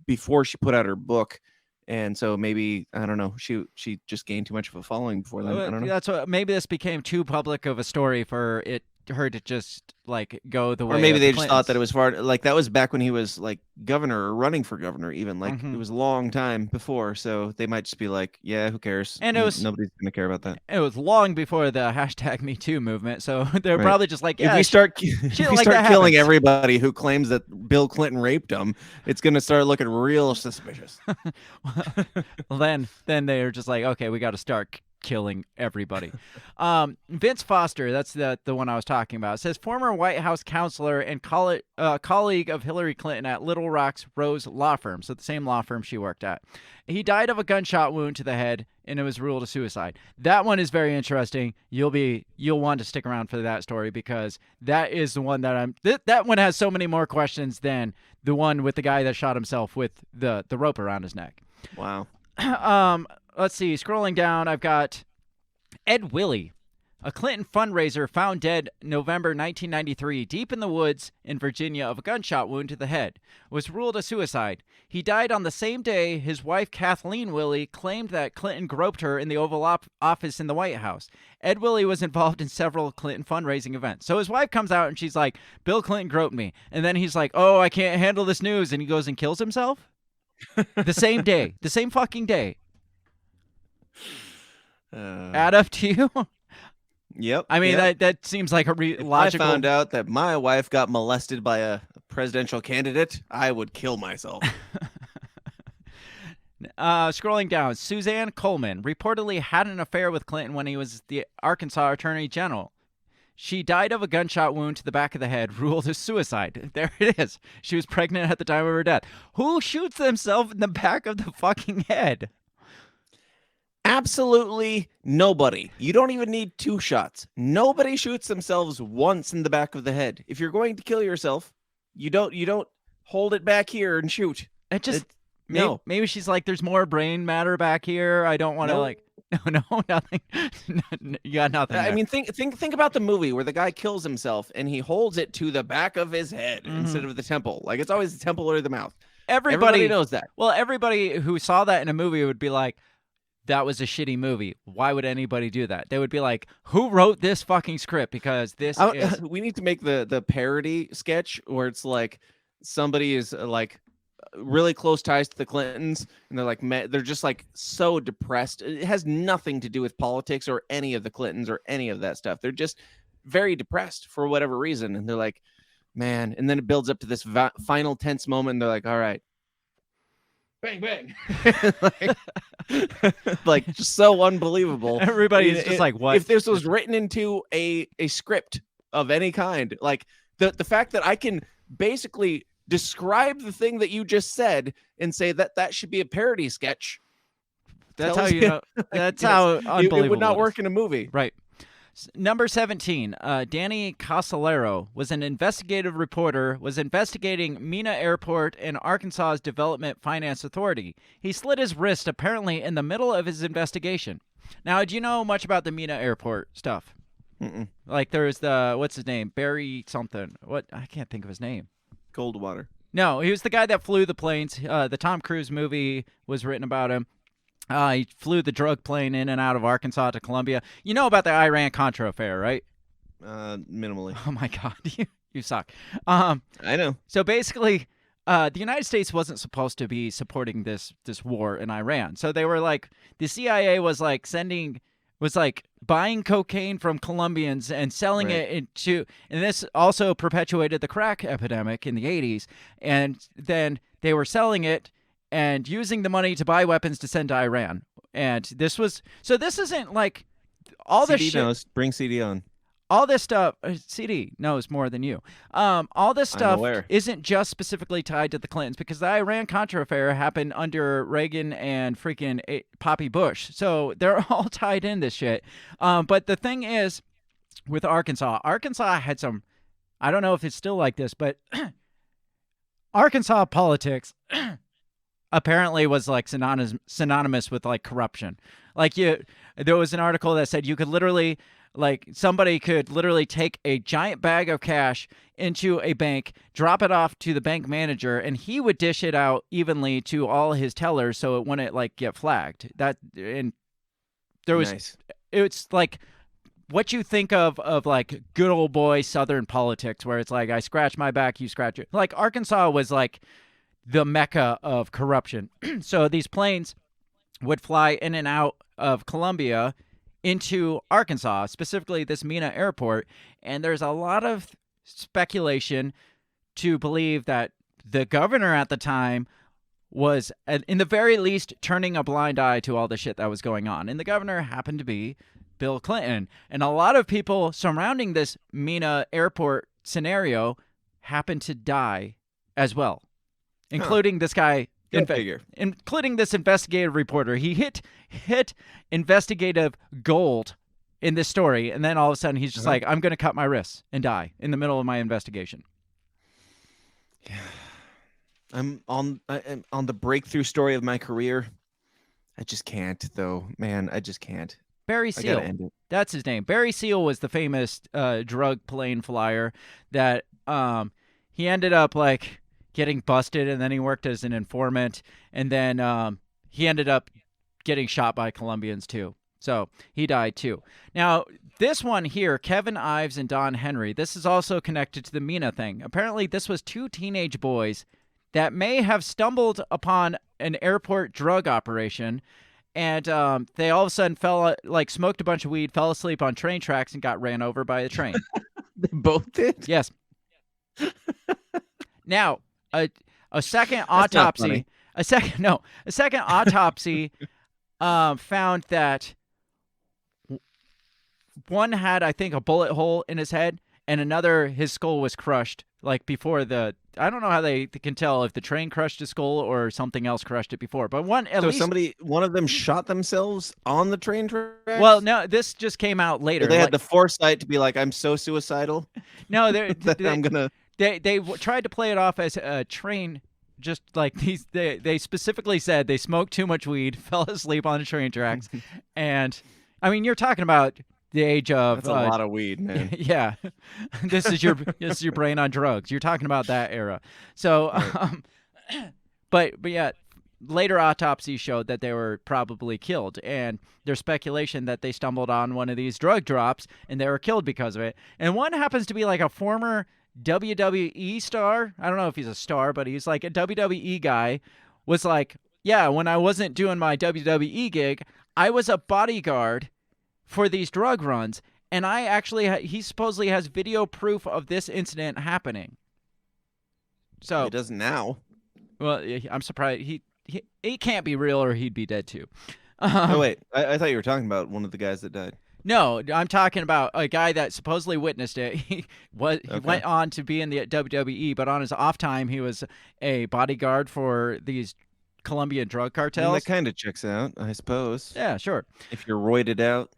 before she put out her book, and so maybe, I don't know, she just gained too much of a following before then. I don't know. That's what, maybe this became too public of a story for her to just like go the way. Or maybe of they the just Clintons. thought that it was far, like that was back when he was like governor or running for governor, even like it was a long time before. So they might just be like, yeah, who cares? And it was, nobody's gonna care about that. It was long before the #MeToo movement, so they're probably just like, yeah, if we start killing everybody who claims that Bill Clinton raped them, it's gonna start looking real suspicious. Well, then they are just like, okay, we got to start killing everybody. Vince Foster, that's the one I was talking about. It says former White House counselor and colleague of Hillary Clinton at Little Rock's Rose law firm, so the same law firm she worked at. He died of a gunshot wound to the head, and it was ruled a suicide. That one is very interesting. You'll want to stick around for that story, because that is the one that that one has so many more questions than the one with the guy that shot himself with the rope around his neck. Wow. Let's see. Scrolling down, I've got Ed Willie, a Clinton fundraiser found dead November 1993 deep in the woods in Virginia of a gunshot wound to the head, was ruled a suicide. He died on the same day his wife Kathleen Willie claimed that Clinton groped her in the Oval Office in the White House. Ed Willie was involved in several Clinton fundraising events. So his wife comes out and she's like, Bill Clinton groped me. And then he's like, oh, I can't handle this news. And he goes and kills himself the same day, the same fucking day. Add up to you? Yep. I mean, that seems like a logical. If I found out that my wife got molested by a presidential candidate, I would kill myself. Scrolling down, Suzanne Coleman reportedly had an affair with Clinton when he was the Arkansas Attorney General. She died of a gunshot wound to the back of the head, ruled as suicide. There it is. She was pregnant at the time of her death. Who shoots themselves in the back of the fucking head? Absolutely nobody. You don't even need 2 shots. Nobody shoots themselves once in the back of the head. If you're going to kill yourself, you don't got it back here and shoot. It just maybe she's like, there's more brain matter back here. I don't want to like. No, nothing. You got nothing. I mean, think about the movie where the guy kills himself and he holds it to the back of his head instead of the temple. Like, it's always the temple or the mouth. Everybody knows that. Well, everybody who saw that in a movie would be like, that was a shitty movie. Why would anybody do that? They would be like, who wrote this fucking script? Because this is... We need to make the parody sketch where it's like somebody is like really close ties to the Clintons, and they're like, they're just like so depressed. It has nothing to do with politics or any of the Clintons or any of that stuff. They're just very depressed for whatever reason, and they're like, man. And then it builds up to this final tense moment, and they're like, all right, bang bang, like just so unbelievable. Everybody's just like, what? If this was written into a script of any kind, like the fact that I can basically describe the thing that you just said and say that should be a parody sketch. That's how you know. That's how unbelievable it would not work in a movie. Right. Number 17, Danny Casolaro was an investigative reporter, was investigating Mena Airport and Arkansas's Development Finance Authority. He slit his wrist apparently in the middle of his investigation. Now, do you know much about the Mena Airport stuff? Mm-mm. Like there's the, what's his name? Barry something. What? I can't think of his name. Coldwater. No, he was the guy that flew the planes. The Tom Cruise movie was written about him. He flew the drug plane in and out of Arkansas to Colombia. You know about the Iran-Contra affair, right? Minimally. Oh, my God. You suck. I know. So basically, the United States wasn't supposed to be supporting this war in Iran. So they were like, the CIA was like buying cocaine from Colombians and selling it into, and this also perpetuated the crack epidemic in the 80s. And then they were selling it and using the money to buy weapons to send to Iran. And this isn't like all this shit. Knows. Bring CD on. All this stuff, CD knows more than you. All this stuff isn't just specifically tied to the Clintons, because the Iran-Contra affair happened under Reagan and freaking Poppy Bush. So they're all tied in this shit. But the thing is, with Arkansas had some, I don't know if it's still like this, but Arkansas politics apparently was like synonymous with like corruption. Like there was an article that said you could literally, like somebody could literally take a giant bag of cash into a bank, drop it off to the bank manager, and he would dish it out evenly to all his tellers so it wouldn't like get flagged. And there was, nice. It's like what you think of like good old boy Southern politics, where it's like I scratch my back, you scratch it. Like Arkansas was like the mecca of corruption. So these planes would fly in and out of Colombia into Arkansas, specifically this Mena Airport, and there's a lot of speculation to believe that the governor at the time was, in the very least, turning a blind eye to all the shit that was going on. And the governor happened to be Bill Clinton. And a lot of people surrounding this Mena Airport scenario happened to die as well, including this guy, including this investigative reporter. He hit investigative gold in this story, and then all of a sudden he's just like, I'm going to cut my wrists and die in the middle of my investigation. Yeah. I'm on the breakthrough story of my career. I just can't, though, man. I just can't. Barry Seal. That's his name. Barry Seal was the famous drug plane flyer that he ended up like getting busted, and then he worked as an informant, and then he ended up getting shot by Colombians too. So he died too. Now, this one here, Kevin Ives and Don Henry, this is also connected to the Mena thing. Apparently, this was two teenage boys that may have stumbled upon an airport drug operation, and they all of a sudden smoked a bunch of weed, fell asleep on train tracks, and got ran over by a train. They both did? Yes. Now, a second autopsy found that one had, I think, a bullet hole in his head, and another, his skull was crushed. Like before I don't know how they can tell if the train crushed his skull or something else crushed it before. But one of them shot themselves on the train tracks? Well, no, this just came out later. Or they had the foresight to be like, I'm so suicidal. No, they tried to play it off as a train. Just like these, they specifically said they smoked too much weed, fell asleep on the train tracks, and I mean, you're talking about the age of that's a lot of weed, man. Yeah, this is your brain on drugs. You're talking about that era. So, but yeah, later autopsies showed that they were probably killed, and there's speculation that they stumbled on one of these drug drops and they were killed because of it. And one happens to be like a former WWE star. I don't know if he's a star, but he's like a WWE guy. Was like, yeah, when I wasn't doing my WWE gig, I was a bodyguard for these drug runs, and I actually he supposedly has video proof of this incident happening. So he doesn't now. Well, I'm surprised he can't be real, or he'd be dead too. Oh wait, I thought you were talking about one of the guys that died. No, I'm talking about a guy that supposedly witnessed it. He went on to be in the WWE, but on his off time, he was a bodyguard for these Colombian drug cartels. And that kind of checks out, I suppose. Yeah, sure. If you're roided out.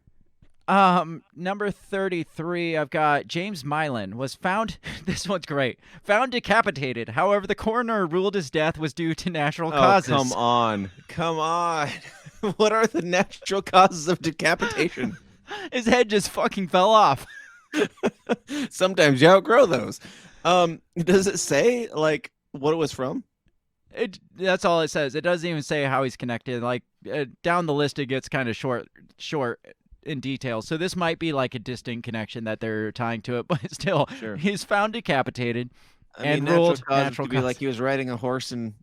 Number 33, I've got James Milan was found. This one's great. Found decapitated. However, the coroner ruled his death was due to natural causes. Come on. What are the natural causes of decapitation? His head just fucking fell off. Sometimes you outgrow those. Does it say like what it was from? That's all it says. It doesn't even say how he's connected. Like down the list, it gets kind of short in detail. So this might be like a distinct connection that they're tying to it, but still, sure. He's found decapitated and ruled natural causes. Be like he was riding a horse and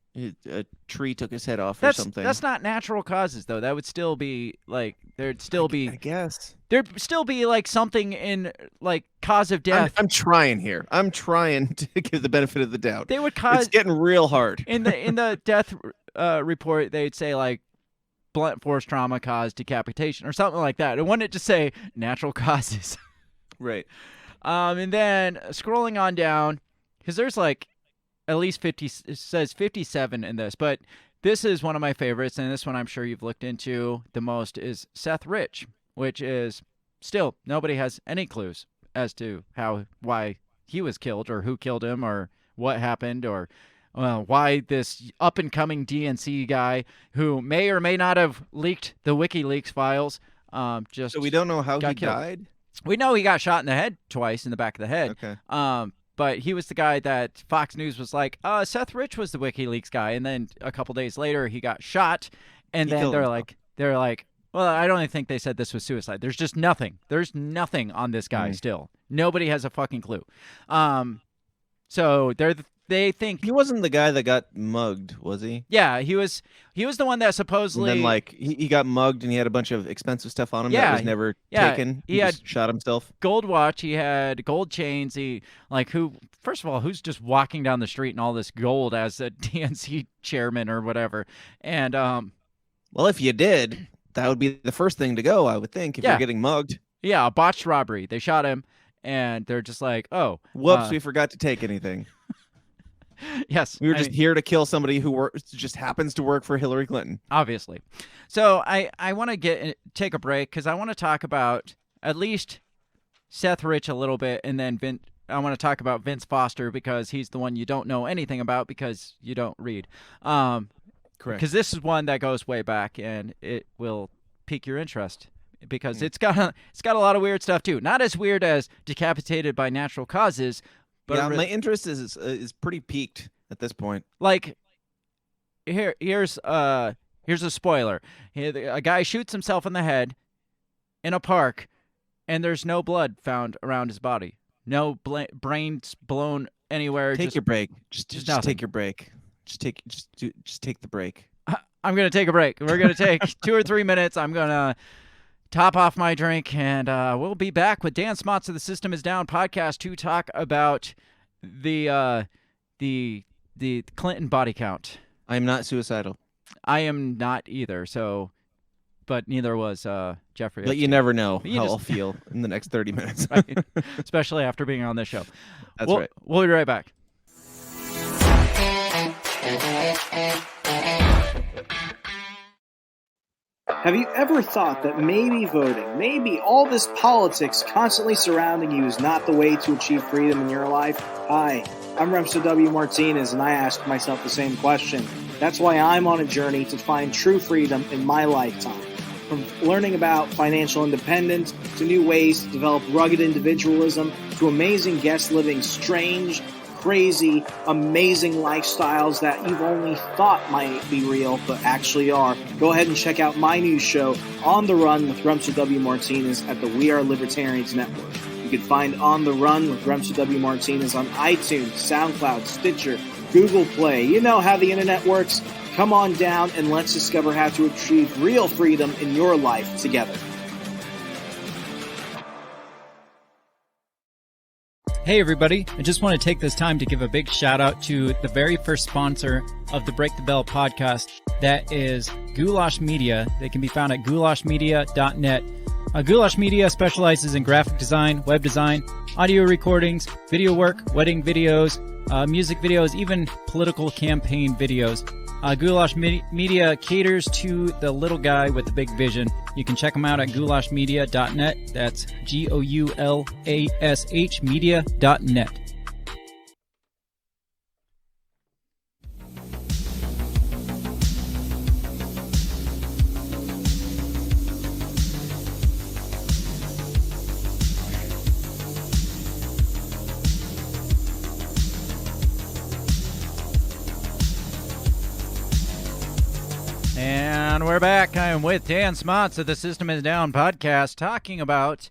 a tree took his head off or something. That's not natural causes, though. That would still be like there'd still be. I guess there'd still be like something in like cause of death. I'm trying here. I'm trying to give the benefit of the doubt. They would cause. It's getting real hard. In the death report, they'd say like blunt force trauma caused decapitation or something like that. It wouldn't just say natural causes. Right. And then scrolling on down, because there's like at least 50. It says 57 in this, but this is one of my favorites, and this one I'm sure you've looked into the most is Seth Rich, which is still nobody has any clues as to why he was killed or who killed him or what happened or why this up-and-coming DNC guy who may or may not have leaked the WikiLeaks files just so we don't know how he killed. died? We know he got shot in the head twice, in the back of the head. Okay. But he was the guy that Fox News was like, Seth Rich was the WikiLeaks guy, and then a couple days later he got shot, and then they're like, well, I don't even think they said this was suicide. There's just nothing. There's nothing on this guy still. Nobody has a fucking clue. So they think he wasn't the guy that got mugged, was he? Yeah, he was the one that supposedly. And then like he got mugged and he had a bunch of expensive stuff on him that was never taken. He had just shot himself. Gold watch. He had gold chains. First of all, who's just walking down the street in all this gold as a DNC chairman or whatever? And well, if you did, that would be the first thing to go, I would think, if you're getting mugged. Yeah, a botched robbery. They shot him, and they're just like, oh, whoops, we forgot to take anything. Yes. We were just here to kill somebody who just happens to work for Hillary Clinton. Obviously. So I want to take a break because I want to talk about at least Seth Rich a little bit, and then I want to talk about Vince Foster because he's the one you don't know anything about because you don't read. Correct. Because this is one that goes way back, and it will pique your interest because it's got a lot of weird stuff too. Not as weird as decapitated by natural causes. But my interest is pretty peaked at this point. Like, here's a spoiler. A guy shoots himself in the head in a park, and there's no blood found around his body. No brains blown anywhere. Take your break. Just take your break. Just take the break. I'm gonna take a break. We're gonna take 2 or 3 minutes. I'm gonna top off my drink, and we'll be back with Dan Smotz of the System Is Down podcast to talk about the Clinton body count. I am not suicidal. I am not either. So, but neither was Jeffrey. But you never know how I'll feel in the next 30 minutes, right? Especially after being on this show. That's right. We'll be right back. Have you ever thought that maybe voting, maybe all this politics constantly surrounding you is not the way to achieve freedom in your life? Hi, I'm Remso W. Martinez, and I ask myself the same question. That's why I'm on a journey to find true freedom in my lifetime. From learning about financial independence, to new ways to develop rugged individualism, to amazing guests living strange, crazy, amazing lifestyles that you've only thought might be real, but actually are. Go ahead and check out my new show, On the Run with Rumster W. Martinez at the We Are Libertarians Network. You can find On the Run with Rumster W. Martinez on iTunes, SoundCloud, Stitcher, Google Play. You know how the internet works. Come on down and let's discover how to achieve real freedom in your life together. Hey everybody, I just want to take this time to give a big shout out to the very first sponsor of the Break the Bell podcast. That is Goulash Media. They can be found at goulashmedia.net. Goulash Media specializes in graphic design, web design, audio recordings, video work, wedding videos, music videos, even political campaign videos. Goulash Media caters to the little guy with the big vision. You can check them out at goulashmedia.net. That's GOULASH media.net. And we're back. I am with Dan Smotz of the System is Down podcast talking about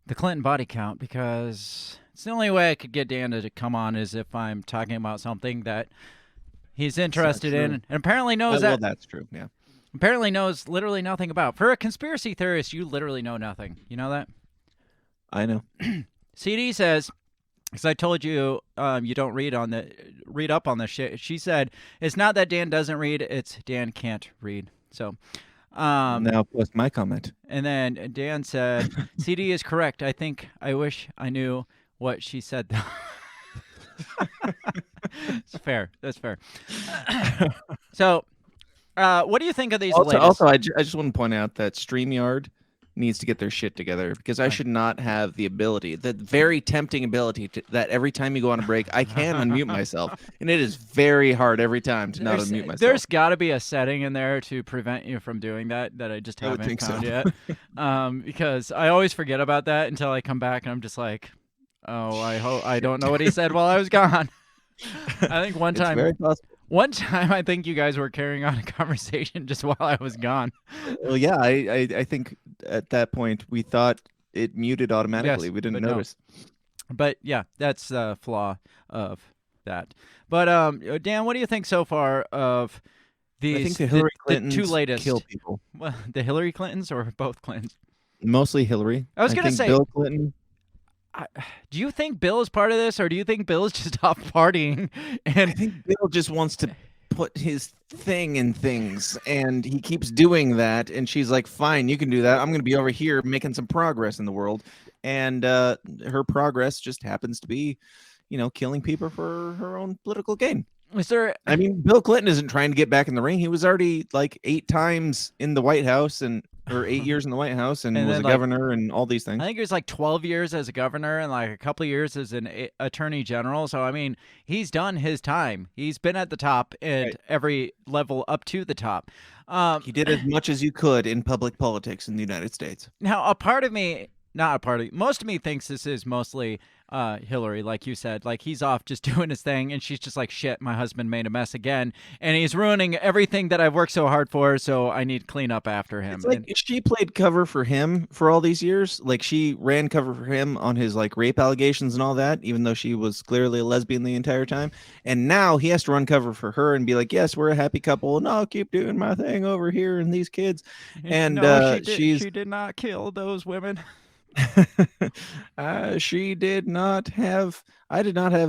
the Clinton body count, because it's the only way I could get Dan to come on is if I'm talking about something that he's interested in and apparently knows well, that's true, yeah. Apparently knows literally nothing about. For a conspiracy theorist, you literally know nothing. You know that? I know. CD says, because I told you you don't read up on this shit. She said, it's not that Dan doesn't read, it's Dan can't read. So now post my comment. And then Dan said, CD is correct. I wish I knew what she said. It's fair. That's fair. So what do you think of these latest? Also, I just want to point out that StreamYard needs to get their shit together, because I should not have the ability, the very tempting ability that every time you go on a break, I can unmute myself. And it is very hard every time to not unmute myself. There's got to be a setting in there to prevent you from doing that I just haven't found yet. Because I always forget about that until I come back and I'm just like, oh, I don't know what he said while I was gone. I think one time. It's very possible. One time, I think you guys were carrying on a conversation just while I was gone. Well, yeah, I think at that point we thought it muted automatically. Yes, we didn't notice. No. But yeah, that's the flaw of that. But Dan, what do you think so far of these? I think the Hillary Clintons the two latest kill people. Well, the Hillary Clintons or both Clintons? Mostly Hillary. I was going to say Bill Clinton. Do you think Bill is part of this, or do you think Bill is just off partying? And I think Bill just wants to put his thing in things, and he keeps doing that. And she's like, "Fine, you can do that. I'm going to be over here making some progress in the world." And her progress just happens to be, killing people for her own political gain. I mean, Bill Clinton isn't trying to get back in the ring. He was already like 8 times in the White House or 8 years in the White House and was a governor and all these things. I think it was like 12 years as a governor and like a couple of years as an attorney general. So, I mean, he's done his time. He's been at the top at every level up to the top. He did as much as you could in public politics in the United States. Now, most of me thinks this is mostly Hillary, like you said. Like, he's off just doing his thing, and she's just like, shit, my husband made a mess again, and he's ruining everything that I've worked so hard for, so I need to clean up after him. It's like she played cover for him for all these years. Like, she ran cover for him on his like rape allegations and all that, even though she was clearly a lesbian the entire time. And now he has to run cover for her and be like, yes, we're a happy couple, and I'll keep doing my thing over here and these kids. And no, she did not kill those women. I did not have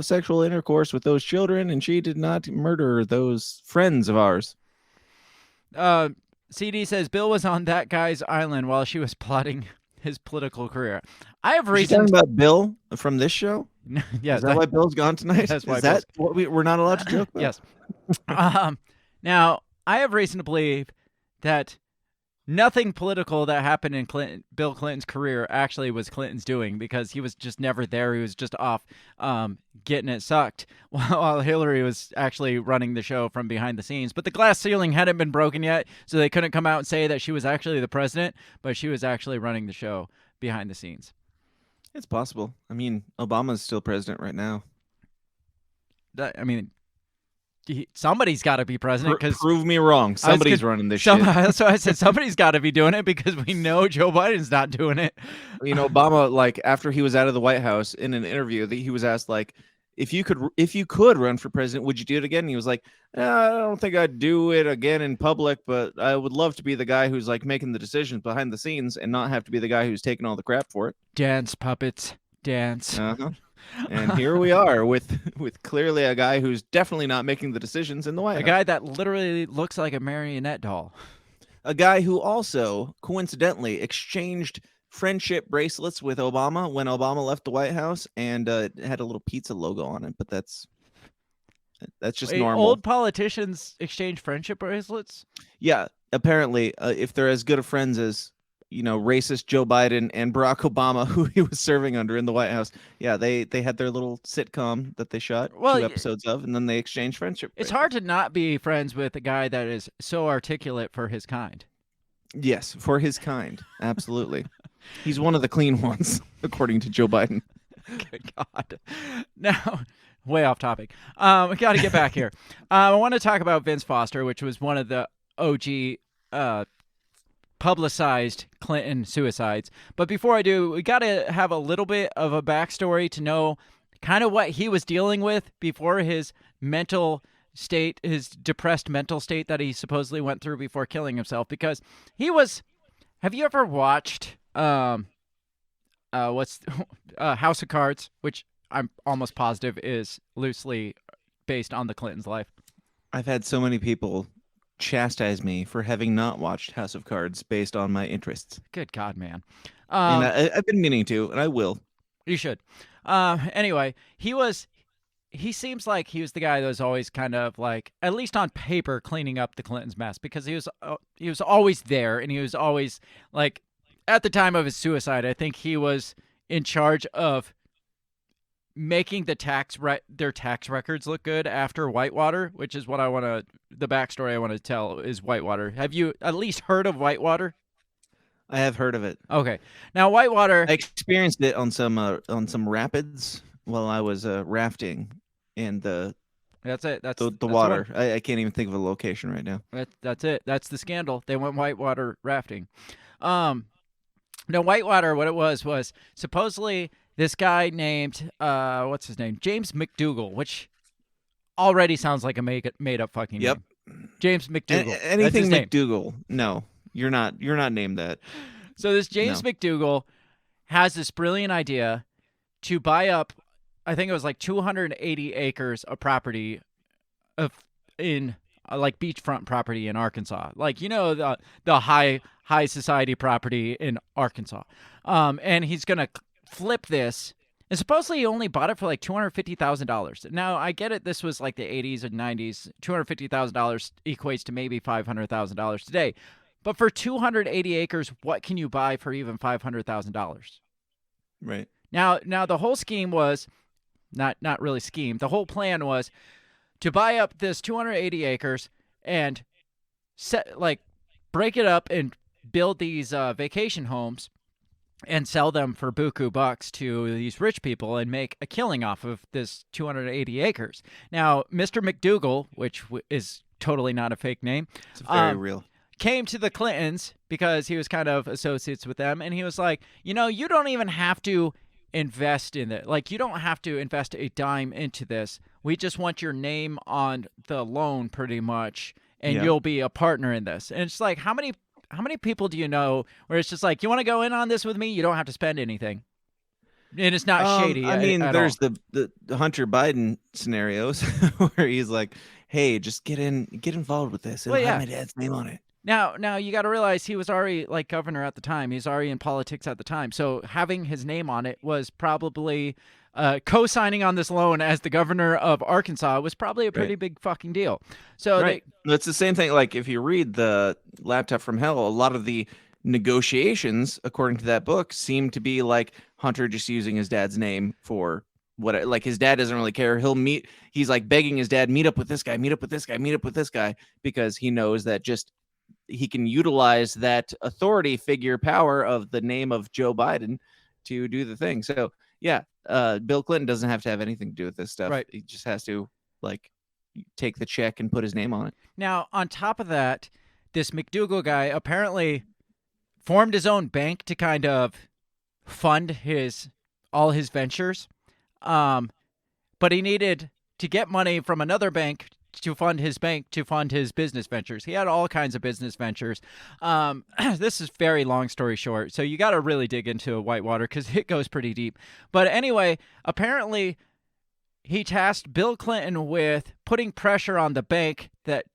sexual intercourse with those children, and she did not murder those friends of ours. CD says Bill was on that guy's island while she was plotting his political career. I have reason. Talking about Bill from this show? Yes. Is that why Bill's gone tonight? That's why. Is that what we're not allowed to joke about? Yes. Now, I have reason to believe that nothing political that happened in Bill Clinton's career actually was Clinton's doing, because he was just never there. He was just off getting it sucked while Hillary was actually running the show from behind the scenes. But the glass ceiling hadn't been broken yet, so they couldn't come out and say that she was actually the president, but she was actually running the show behind the scenes. It's possible. I mean, Obama's still president right now. I mean, somebody's got to be president. Because prove me wrong. Somebody's running this shit. That's why I said somebody's got to be doing it, because we know Joe Biden's not doing it. You know, Obama, like after he was out of the White House, in an interview, he was asked like, if you could run for president, would you do it again? And he was like, I don't think I'd do it again in public, but I would love to be the guy who's like making the decisions behind the scenes and not have to be the guy who's taking all the crap for it. Dance, puppets, dance. Uh-huh. And here we are with clearly a guy who's definitely not making the decisions in the White House. A guy that literally looks like a marionette doll. A guy who also coincidentally exchanged friendship bracelets with Obama when Obama left the White House, and it had a little pizza logo on it, but that's just normal. Old politicians exchange friendship bracelets? Yeah, apparently, if they're as good of friends as, you know, racist Joe Biden and Barack Obama, who he was serving under in the White House, yeah, they had their little sitcom that they shot 2 episodes of, and then they exchanged friendship bracelets. It's hard to not be friends with a guy that is so articulate for his kind. Yes, for his kind. Absolutely. He's one of the clean ones, according to Joe Biden. Good God. Now, way off topic. We got to get back here. I want to talk about Vince Foster, which was one of the OG publicized Clinton suicides. But before I do, we got to have a little bit of a backstory to know kind of what he was dealing with before his mental state, his depressed mental state that he supposedly went through before killing himself. Because he was... Have you ever watched House of Cards, which I'm almost positive is loosely based on the Clintons' life? I've had so many people chastise me for having not watched House of Cards based on my interests. Good God, man. And I've been meaning to, and I will. You should. Anyway, he seems like he was the guy that was always kind of like, at least on paper, cleaning up the Clintons' mess, because he was always there, and he was always like, at the time of his suicide, I think he was in charge of making their tax records look good after Whitewater, which is what the backstory I want to tell is Whitewater. Have you at least heard of Whitewater? I have heard of it. Okay. Now, Whitewater... I experienced it on some rapids while I was rafting in the... That's it. That's the water. I can't even think of a location right now. That's it. That's the scandal. They went whitewater rafting. No, Whitewater, what it was supposedly this guy named, what's his name? James McDougal, which already sounds like a made-up fucking name. James McDougal. Anything McDougal. No, you're not named that. So this James McDougal has this brilliant idea to buy up, I think it was like 280 acres of property in like beachfront property in Arkansas. Like, you know, the high society property in Arkansas. And he's going to flip this. And supposedly he only bought it for like $250,000. Now, I get it. This was like the 80s and 90s. $250,000 equates to maybe $500,000 today. But for 280 acres, what can you buy for even $500,000? Right. Now the whole scheme was not really scheme. The whole plan was to buy up this 280 acres and break it up and build these vacation homes and sell them for buku bucks to these rich people and make a killing off of this 280 acres. Now, Mr. McDougal, which is totally not a fake name, it's very real, came to the Clintons because he was kind of associates with them, and he was like, you know, you don't even have to invest in it. Like, you don't have to invest a dime into this. We just want your name on the loan pretty much, and you'll be a partner in this. And it's like, how many people do you know where it's just like, you want to go in on this with me? You don't have to spend anything. And it's not shady. I mean, there's all. the Hunter Biden scenarios where he's like, hey, just get involved with this. It'll have my dad's name on it. Now you got to realize he was already like governor at the time. He's already in politics at the time. So having his name on it was probably co-signing on this loan as the governor of Arkansas was probably a pretty big fucking deal. So it's the same thing. Like if you read the Laptop from Hell, a lot of the negotiations, according to that book, seem to be like Hunter just using his dad's name for what, like his dad doesn't really care. He's like begging his dad, meet up with this guy, meet up with this guy, meet up with this guy, because he knows that just he can utilize that authority figure power of the name of Joe Biden to do the thing. So yeah, Bill Clinton doesn't have to have anything to do with this stuff. Right. He just has to like take the check and put his name on it. Now, on top of that, this McDougal guy apparently formed his own bank to kind of fund all his ventures. But he needed to get money from another bank to fund his business ventures. He had all kinds of business ventures. This is very long story short, so you got to really dig into Whitewater because it goes pretty deep. But anyway, apparently he tasked Bill Clinton with putting pressure on the bank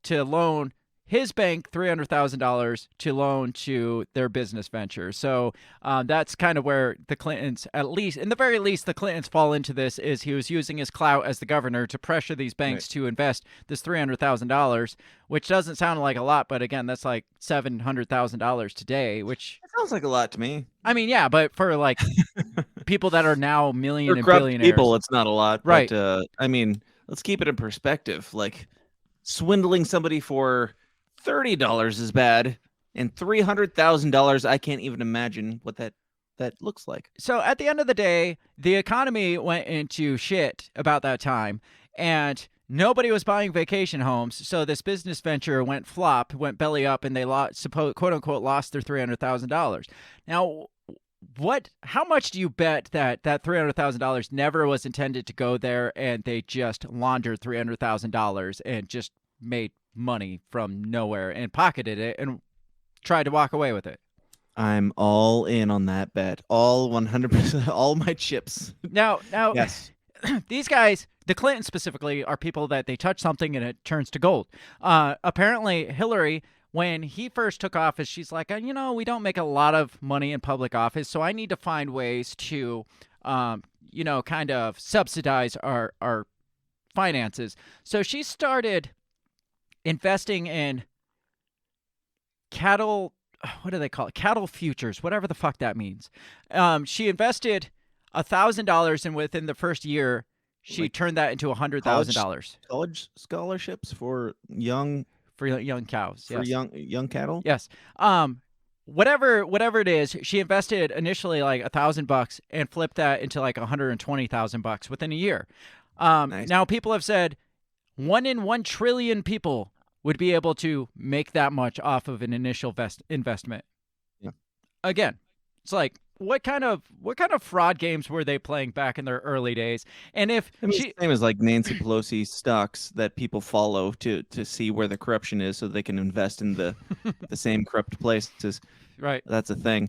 to loan his bank $300,000 to loan to their business venture. So that's kind of where the Clintons, at least, in the very least, the Clintons fall into this, is he was using his clout as the governor to pressure these banks to invest this $300,000, which doesn't sound like a lot, but again, that's like $700,000 today, which... That sounds like a lot to me. I mean, yeah, but for like people that are now million and corrupt billionaires... people, it's not a lot. Right. But, I mean, let's keep it in perspective. Like, swindling somebody for $30 is bad, and $300,000, I can't even imagine what that looks like. So at the end of the day, the economy went into shit about that time, and nobody was buying vacation homes. So this business venture went belly up, and they quote unquote lost their $300,000. Now, how much do you bet that $300,000 never was intended to go there, and they just laundered $300,000 and just made money from nowhere and pocketed it and tried to walk away with it? I'm all in on that bet. All 100%, all my chips. Now, yes. These guys, the Clintons specifically, are people that they touch something and it turns to gold. Apparently, Hillary, when he first took office, she's like, we don't make a lot of money in public office, so I need to find ways to, kind of subsidize our finances. So she started investing in cattle, what do they call it? Cattle futures, whatever the fuck that means. She invested $1,000, and within the first year, she turned that into $100,000. College scholarships for young cows. For yes. young cattle. Yes. Whatever it is, she invested initially like $1,000 and flipped that into like $120,000 within a year. Nice. Now people have said 1 in 1 trillion people would be able to make that much off of an initial investment. Yeah. Again, it's like, what kind of fraud games were they playing back in their early days? And if same as like Nancy Pelosi stocks that people follow to see where the corruption is, so they can invest in the same corrupt places. Right. That's a thing.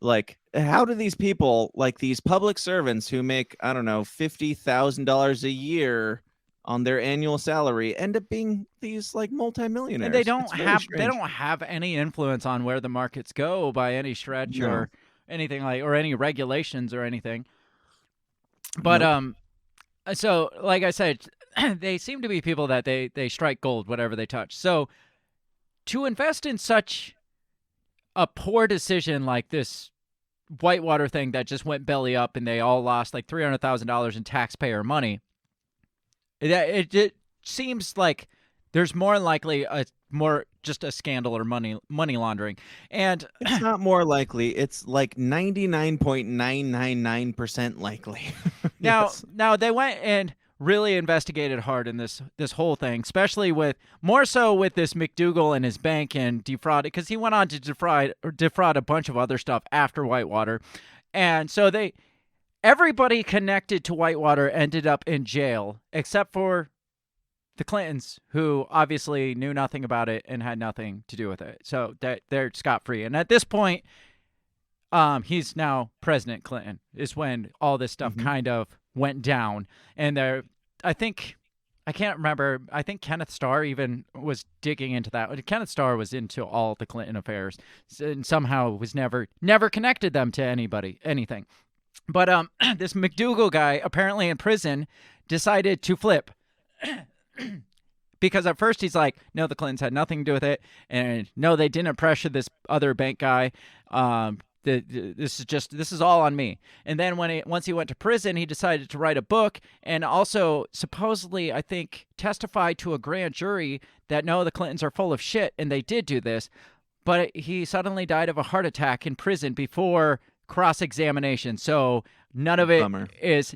Like, how do these people, like these public servants who make, I don't know, $50,000 a year on their annual salary, end up being these like multimillionaires? And they don't have any influence on where the markets go by any stretch or anything or any regulations or anything. But so like I said, they seem to be people that they strike gold whatever they touch. So to invest in such a poor decision like this Whitewater thing that just went belly up and they all lost like $300,000 in taxpayer money, it seems like there's more likely just a scandal or money laundering. And it's not more likely. It's like 99.999% likely. Now they went and really investigated hard in this whole thing, especially more so with this McDougal and his bank and defraud, because he went on to defraud a bunch of other stuff after Whitewater. And so everybody connected to Whitewater ended up in jail except for the Clintons, who obviously knew nothing about it and had nothing to do with it. So they're scot-free. And at this point, he's now President Clinton, is when all this stuff kind of went down. And I think Kenneth Starr even was digging into that. Kenneth Starr was into all the Clinton affairs and somehow was never connected them to anything. But this McDougal guy, apparently in prison, decided to flip. Because at first he's like, no, the Clintons had nothing to do with it, and no, they didn't pressure this other bank guy. This is all on me. And then once he went to prison, he decided to write a book and also supposedly, I think, testify to a grand jury that no, the Clintons are full of shit, and they did do this. But he suddenly died of a heart attack in prison before cross-examination. So None of it Bummer. is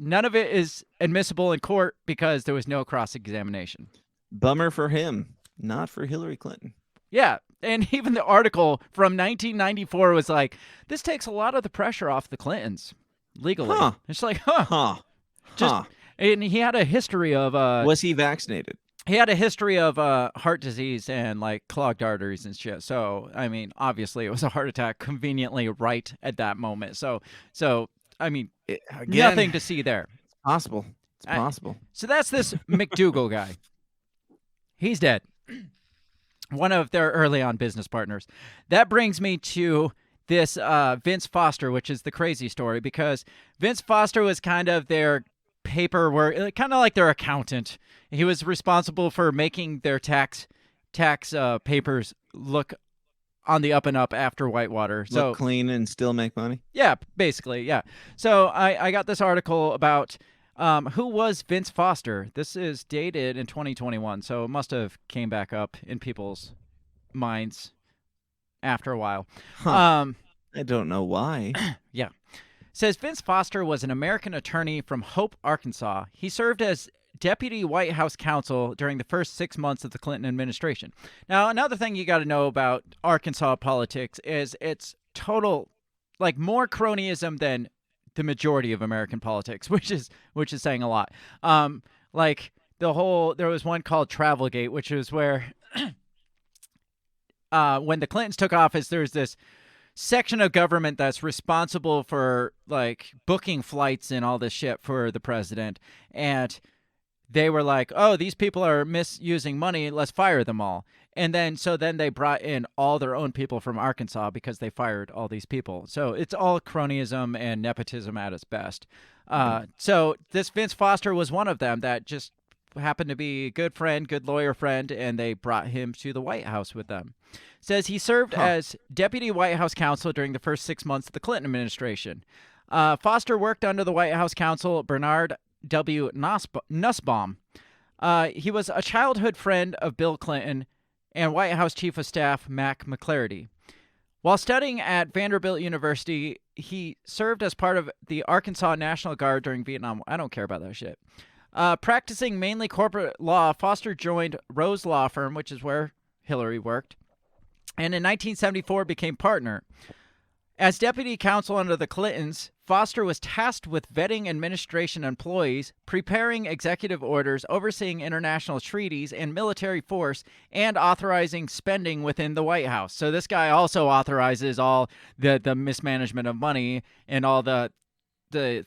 admissible in court because there was no cross-examination. Bummer for him, not for Hillary Clinton. Yeah, and even the article from 1994 was like, this takes a lot of the pressure off the Clintons legally. Huh. It's like, and he had a history of was he vaccinated? He had a history of heart disease and like clogged arteries and shit. So, I mean, obviously it was a heart attack conveniently right at that moment. So I mean, nothing to see there. It's possible. It's possible. So that's this McDougal guy. He's dead. One of their early on business partners. That brings me to this Vince Foster, which is the crazy story, because Vince Foster was kind of their paperwork, kind of like their accountant. He was responsible for making their tax papers look on the up and up after Whitewater. So look clean and still make money? Yeah, basically, yeah. So I got this article about who was Vince Foster. This is dated in 2021, so it must have came back up in people's minds after a while. I don't know why. Yeah. Says Vince Foster was an American attorney from Hope, Arkansas. He served as deputy White House counsel during the first 6 months of the Clinton administration. Now, another thing you got to know about Arkansas politics is it's total, like, more cronyism than the majority of American politics, which is saying a lot. Like there was one called Travelgate, which is where when the Clintons took office, there's this section of government that's responsible for like booking flights and all this shit for the president, and they were like, oh, these people are misusing money, let's fire them all. And then they brought in all their own people from Arkansas because they fired all these people. So it's all cronyism and nepotism at its best. So this Vince Foster was one of them that just happened to be a good friend, good lawyer friend, and they brought him to the White House with them. Says he served as deputy White House counsel during the first 6 months of the Clinton administration. Foster worked under the White House counsel Bernard W. Nussbaum. He was a childhood friend of Bill Clinton and White House Chief of Staff Mac McClarty. While studying at Vanderbilt University, he served as part of the Arkansas National Guard during Vietnam. I don't care about that shit. Practicing mainly corporate law, Foster joined Rose Law Firm, which is where Hillary worked, and in 1974 became partner. As deputy counsel under the Clintons, Foster was tasked with vetting administration employees, preparing executive orders, overseeing international treaties and military force, and authorizing spending within the White House. So this guy also authorizes all the mismanagement of money and all the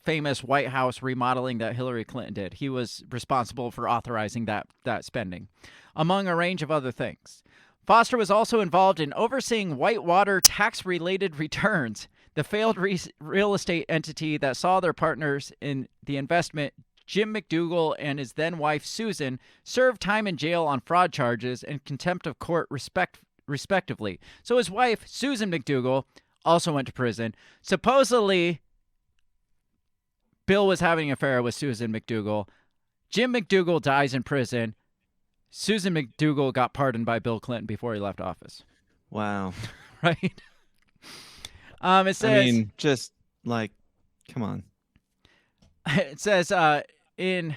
famous White House remodeling that Hillary Clinton did. He was responsible for authorizing that spending, among a range of other things. Foster was also involved in overseeing Whitewater tax-related returns, the failed real estate entity that saw their partners in the investment, Jim McDougal and his then-wife Susan, served time in jail on fraud charges and contempt of court respectively. So his wife, Susan McDougal, also went to prison. Supposedly, Bill was having an affair with Susan McDougal. Jim McDougal dies in prison. Susan McDougal got pardoned by Bill Clinton before he left office. Wow. Right? It says, I mean, just like, come on. It says it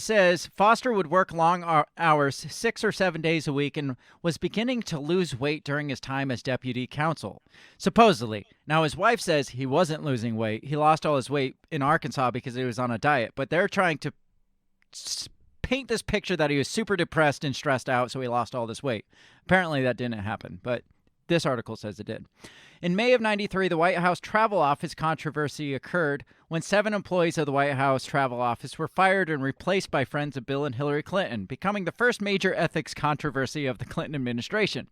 says Foster would work long hours, 6 or 7 days a week, and was beginning to lose weight during his time as deputy counsel. Supposedly. Now, his wife says he wasn't losing weight. He lost all his weight in Arkansas because he was on a diet. But they're trying to paint this picture that he was super depressed and stressed out, so he lost all this weight. Apparently that didn't happen, but this article says it did. In May of 93, the White House Travel Office controversy occurred when 7 employees of the White House Travel Office were fired and replaced by friends of Bill and Hillary Clinton, becoming the first major ethics controversy of the Clinton administration.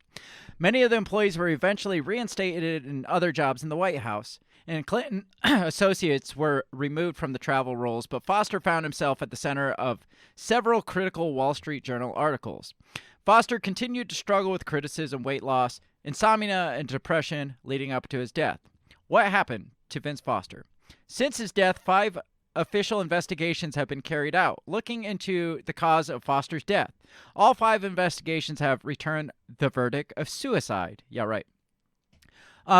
Many of the employees were eventually reinstated in other jobs in the White House, and Clinton associates were removed from the travel roles, but Foster found himself at the center of several critical Wall Street Journal articles. Foster continued to struggle with criticism, weight loss, insomnia, and depression leading up to his death. What happened to Vince Foster? Since his death, 5 official investigations have been carried out, looking into the cause of Foster's death. All 5 investigations have returned the verdict of suicide. Yeah, right.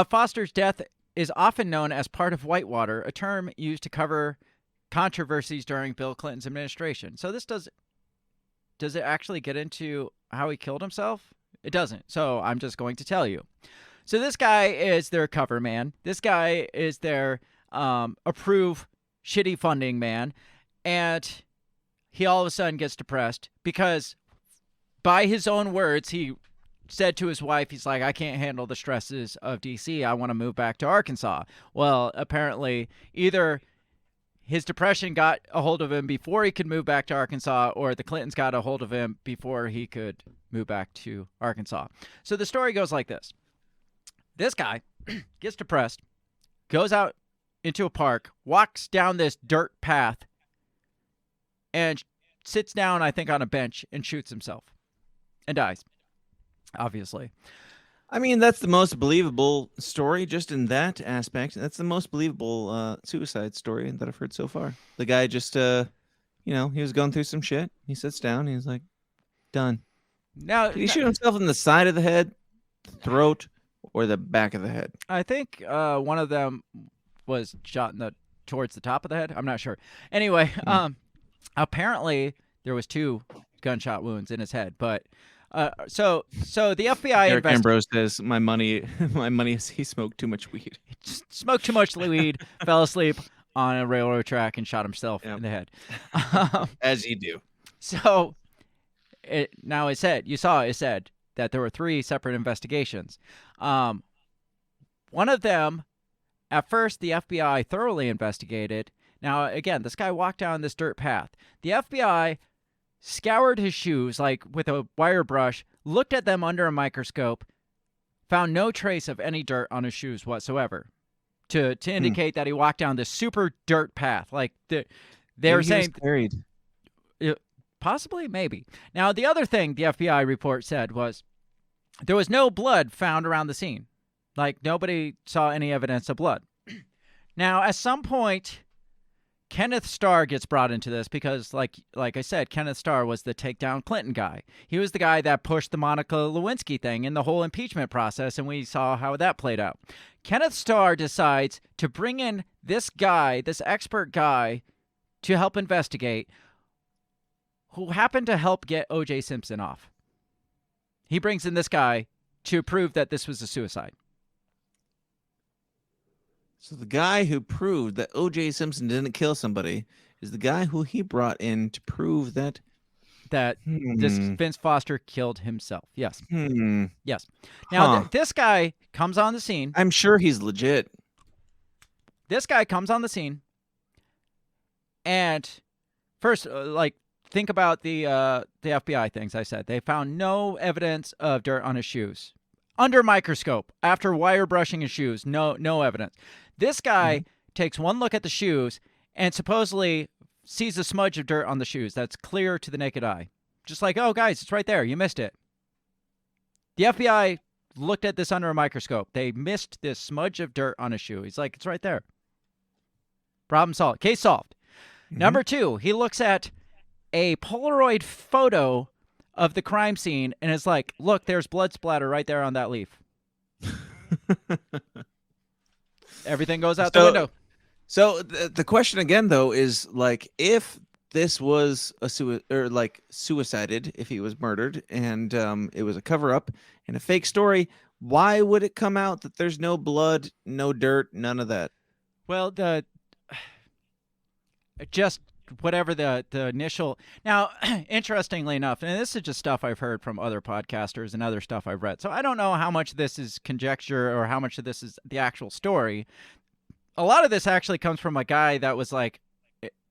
Foster's death is often known as part of whitewater, a term used to cover controversies during Bill Clinton's administration. So this does it actually get into how he killed himself? It doesn't. So I'm just going to tell you. So this guy is their cover man. This guy is their approve shitty funding man. And he all of a sudden gets depressed because by his own words, he said to his wife, he's like, I can't handle the stresses of D.C. I want to move back to Arkansas. Well, apparently either his depression got a hold of him before he could move back to Arkansas, or the Clintons got a hold of him before he could move back to Arkansas. So the story goes like this. This guy gets depressed, goes out into a park, walks down this dirt path, and sits down, I think, on a bench and shoots himself and dies, obviously. I mean, that's the most believable story just in that aspect. That's the most believable suicide story that I've heard so far. The guy just, he was going through some shit. He sits down. He's like, done. Now, did he shoot himself in the side of the head, throat, or the back of the head? I think one of them was shot towards the top of the head. I'm not sure. Anyway, apparently there was 2 gunshot wounds in his head, but so the FBI Eric Ambrose says, my money is he smoked too much weed. Smoked too much weed, fell asleep on a railroad track, and shot himself in the head. As you do. So it said that there were 3 separate investigations. One of them, at first, the FBI thoroughly investigated. Now, again, this guy walked down this dirt path. The FBI scoured his shoes like with a wire brush, looked at them under a microscope, found no trace of any dirt on his shoes whatsoever to indicate that he walked down this super dirt path. Like they were saying, buried. Possibly, maybe. Now, the other thing the FBI report said was there was no blood found around the scene. Like, nobody saw any evidence of blood. Now, at some point, Kenneth Starr gets brought into this because, like I said, Kenneth Starr was the takedown Clinton guy. He was the guy that pushed the Monica Lewinsky thing in the whole impeachment process, and we saw how that played out. Kenneth Starr decides to bring in this guy, this expert guy, to help investigate, who happened to help get O.J. Simpson off. He brings in this guy to prove that this was a suicide. So the guy who proved that O.J. Simpson didn't kill somebody is the guy who he brought in to prove that this Vince Foster killed himself. Yes. Yes. Now, Now, this guy comes on the scene. I'm sure he's legit. This guy comes on the scene. And first, think about the FBI things I said. They found no evidence of dirt on his shoes. Under microscope, after wire brushing his shoes, no evidence. This guy takes one look at the shoes and supposedly sees a smudge of dirt on the shoes that's clear to the naked eye. Just like, oh, guys, it's right there. You missed it. The FBI looked at this under a microscope. They missed this smudge of dirt on his shoe. He's like, it's right there. Problem solved. Case solved. Number 2, he looks at a Polaroid photo of the crime scene and is like, look, there's blood splatter right there on that leaf. Everything goes out the window. So the question again, though, is like, if this was a suicided, if he was murdered and it was a cover up and a fake story, why would it come out that there's no blood, no dirt, none of that? Well, just whatever the initial. Now, interestingly enough, and this is just stuff I've heard from other podcasters and other stuff I've read, so I don't know how much of this is conjecture or how much of this is the actual story. A lot of this actually comes from a guy that was like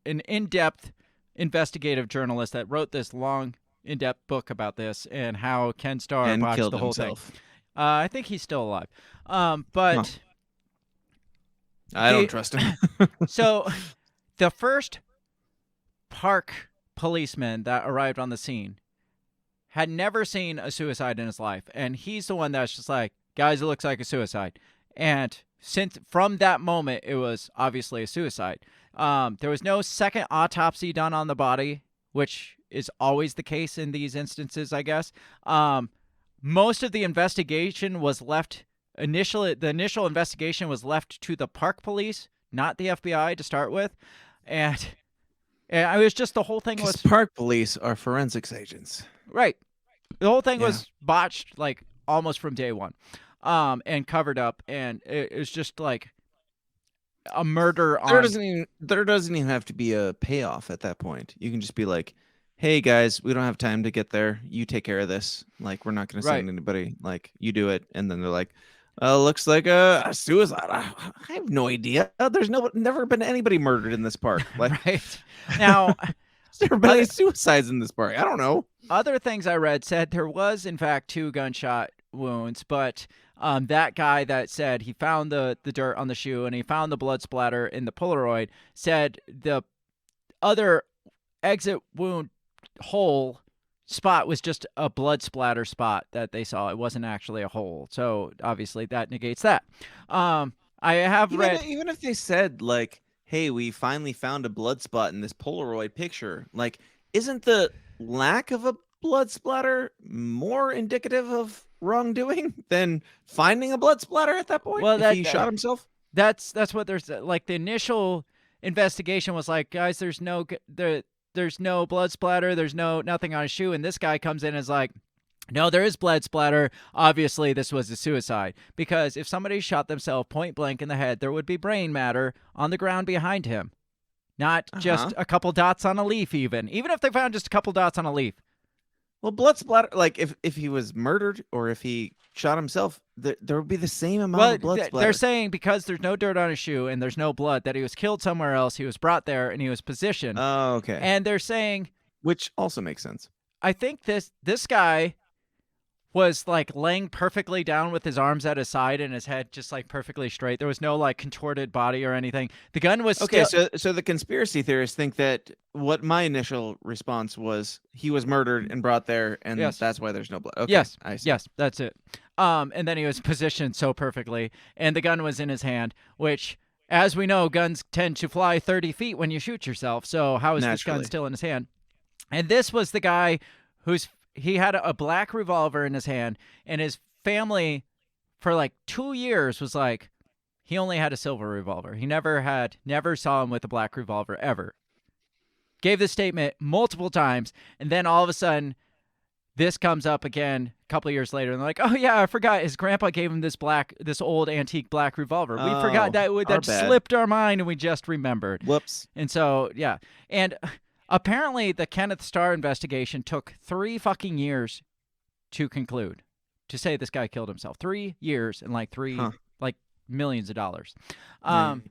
an in-depth investigative journalist that wrote this long, in-depth book about this and how Ken Starr botched the whole thing. I think he's still alive. But I don't trust him. So the first park policeman that arrived on the scene had never seen a suicide in his life, and he's the one that's just like, guys, it looks like a suicide. And since from that moment, it was obviously a suicide. There was no second autopsy done on the body, which is always the case in these instances, I guess. Most of the investigation was left the initial investigation was left to the park police, not the FBI to start with, and it was just the whole thing was park police are forensics agents, right. The whole thing was botched like almost from day one, and covered up, and it was just like a murder. There doesn't even have to be a payoff at that point. You can just be like, hey guys, we don't have time to get there. You take care of this. Like, we're not going to send anybody. Like, you do it. And then they're like, looks like a suicide. I have no idea. There's never been anybody murdered in this park. Like, right now, there's never been any suicides in this park. I don't know. Other things I read said there was in fact 2 gunshot wounds, but that guy that said he found the dirt on the shoe and he found the blood splatter in the Polaroid said the other exit wound hole spot was just a blood splatter spot that they saw. It wasn't actually a hole. So obviously that negates that. I have read even if they said like, hey, we finally found a blood spot in this Polaroid picture, like, isn't the lack of a blood splatter more indicative of wrongdoing than finding a blood splatter at that point? Well, if he shot himself. That's what there's like. The initial investigation was like, guys, there's no blood splatter, there's nothing on his shoe, and this guy comes in and is like, no, there is blood splatter. Obviously, this was a suicide, because if somebody shot themselves point blank in the head, there would be brain matter on the ground behind him, not just a couple dots on a leaf. Even if they found just a couple dots on a leaf. Well, blood splatter, like if he was murdered or if he shot himself, there would be the same amount of blood splatter. They're saying because there's no dirt on his shoe and there's no blood, that he was killed somewhere else, he was brought there, and he was positioned. Oh, okay. And they're saying... Which also makes sense. I think this guy was like laying perfectly down with his arms at his side and his head just like perfectly straight. There was no like contorted body or anything. The gun was okay. So the conspiracy theorists think that what my initial response was, he was murdered and brought there, and that's why there's no blood. Okay, yes, I see. Yes, that's it. And then he was positioned so perfectly, and the gun was in his hand, which, as we know, guns tend to fly 30 feet when you shoot yourself. So how is this gun still in his hand? And this was the guy he had a black revolver in his hand, and his family for like 2 years was like, he only had a silver revolver. He never saw him with a black revolver ever. Gave this statement multiple times, and then all of a sudden, this comes up again a couple of years later, and they're like, "Oh yeah, I forgot. His grandpa gave him this old antique black revolver. We forgot that slipped our mind, and we just remembered. Whoops." And so yeah, and apparently the Kenneth Starr investigation took 3 fucking years to conclude, to say this guy killed himself. 3 years and like millions of dollars. On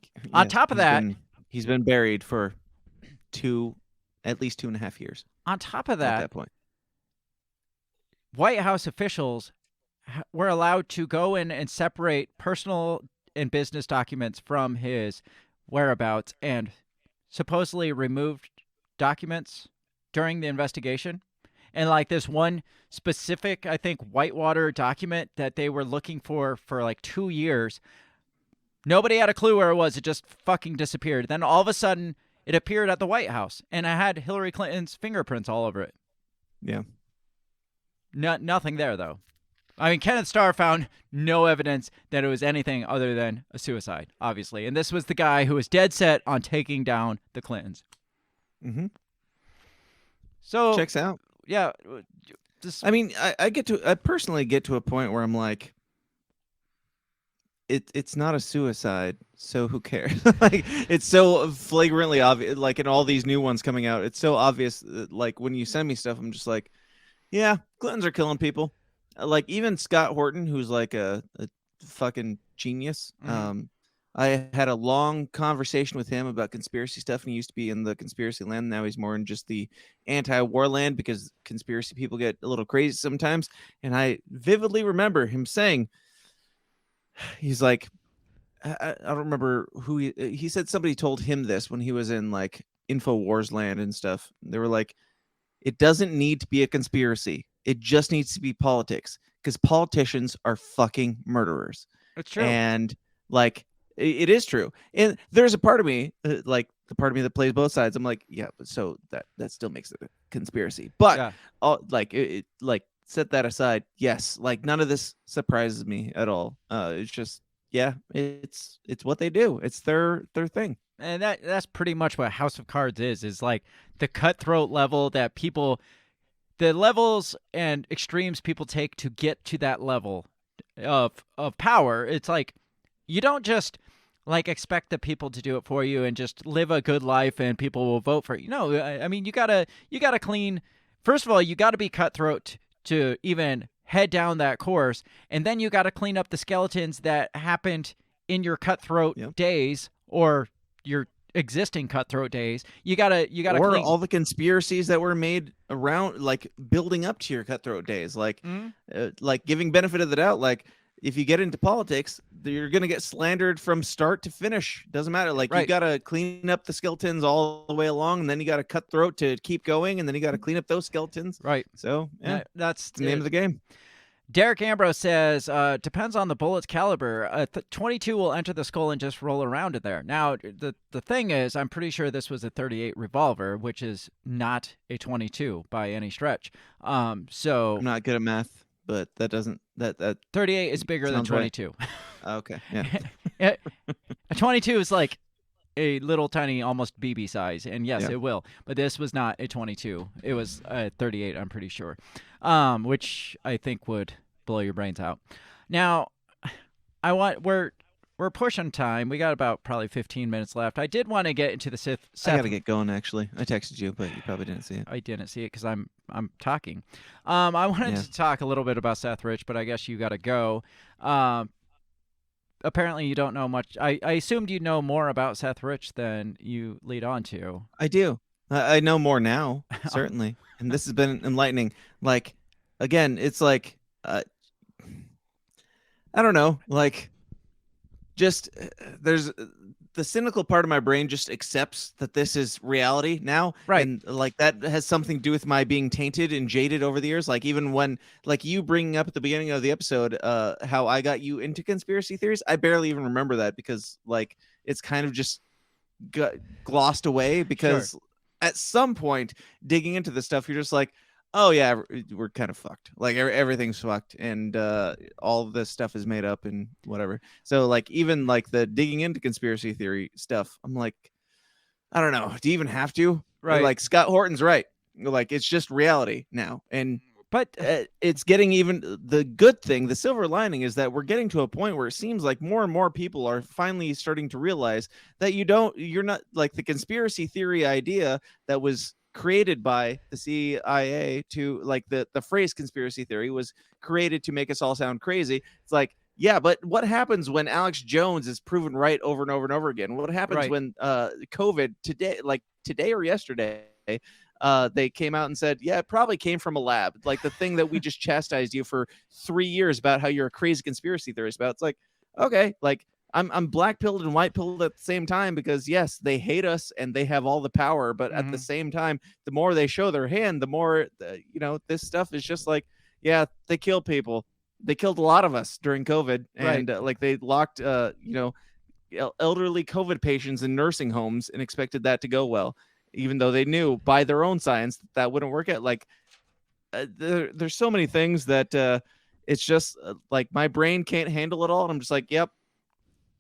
top of that, he's been buried for at least 2.5 years. On top of that, at that point, White House officials were allowed to go in and separate personal and business documents from his whereabouts, and supposedly removed documents during the investigation. And like this one specific, I think, Whitewater document that they were looking for like 2 years, nobody had a clue where it was. It just fucking disappeared. Then all of a sudden it appeared at the White House, and it had Hillary Clinton's fingerprints all over it. Yeah. Nothing there, though. I mean, Kenneth Starr found no evidence that it was anything other than a suicide, obviously. And this was the guy who was dead set on taking down the Clintons. Mm-hmm. So checks out. Yeah. I mean, I personally get to a point where I'm like, it's not a suicide, so who cares? Like, it's so flagrantly obvious. Like in all these new ones coming out, it's so obvious. Like when you send me stuff, I'm just like, yeah, Clintons are killing people. Like even Scott Horton, who's like a fucking genius. Mm-hmm. I had a long conversation with him about conspiracy stuff, and he used to be in the conspiracy land. Now he's more in just the anti-war land, because conspiracy people get a little crazy sometimes. And I vividly remember him saying, he's like, I don't remember who he said somebody told him this when he was in like InfoWars land and stuff. They were like, it doesn't need to be a conspiracy. It just needs to be politics, because politicians are fucking murderers. It's true. And like, it is true. And there's a part of me, like the part of me that plays both sides. I'm like, yeah, but so that still makes it a conspiracy. But like set that aside, yes, like none of this surprises me at all. It's just, yeah, it's what they do. It's their thing. And that's pretty much what House of Cards is like the cutthroat level that the levels and extremes people take to get to that level of power. It's like you don't just like expect the people to do it for you and just live a good life and people will vote for you. No, I mean you gotta clean. First of all, you gotta be cutthroat to even head down that course, and then you gotta clean up the skeletons that happened in your cutthroat days or your existing cutthroat days. You gotta or clean all the conspiracies that were made around, like building up to your cutthroat days, like like giving benefit of the doubt. Like if you get into politics, you're gonna get slandered from start to finish. Doesn't matter. Like you gotta clean up the skeletons all the way along, and then you gotta cutthroat to keep going, and then you gotta clean up those skeletons. Right. So yeah, that's the name of the game. Derek Ambrose says, depends on the bullet's caliber. 22 will enter the skull and just roll around in there. Now, the thing is, I'm pretty sure this was a 38 revolver, which is not a 22 by any stretch. So I'm not good at math, but that doesn't that 38 is bigger than 22. Right. Okay, yeah. A 22 is like a little tiny, almost BB size, and yes, it will. But this was not a 22. It was a 38, I'm pretty sure, which I think would blow your brains out. Now, we're pushing time. We got about probably 15 minutes left. I did want to get into the Seth. I got to get going, actually. I texted you, but you probably didn't see it. I didn't see it because I'm talking. I wanted to talk a little bit about Seth Rich, but I guess you got to go. Apparently you don't know much. I assumed you know more about Seth Rich than you lead on to. I do. I know more now, certainly. And this has been enlightening. Like, again, it's like, I don't know, like, just there's the cynical part of my brain just accepts that this is reality now. Right. And like that has something to do with my being tainted and jaded over the years. Like even when, like you bringing up at the beginning of the episode, how I got you into conspiracy theories, I barely even remember that because like it's kind of just glossed away because at some point digging into this stuff, you're just like, oh yeah, we're kind of fucked. Like everything's fucked, and all of this stuff is made up and whatever. So like even like the digging into conspiracy theory stuff, I'm like, I don't know. Do you even have to? Right. Like Scott Horton's right. Like it's just reality now, and but it's getting even the good thing. The silver lining is that we're getting to a point where it seems like more and more people are finally starting to realize that you're not like the conspiracy theory idea that was created by the CIA to like the phrase conspiracy theory was created to make us all sound crazy. It's like, yeah, but what happens when Alex Jones is proven right over and over and over again? What happens when COVID today or yesterday, they came out and said, yeah, it probably came from a lab. Like the thing that we just chastised you for 3 years about how you're a crazy conspiracy theorist about. It's like, okay, like I'm black pilled and white pilled at the same time because yes, they hate us and they have all the power, but at the same time, the more they show their hand, the more this stuff is just like, yeah, they kill people. They killed a lot of us during COVID, and like they locked elderly COVID patients in nursing homes and expected that to go well, even though they knew by their own science that wouldn't work out. Like there's so many things that it's just like my brain can't handle it all, and I'm just like, yep.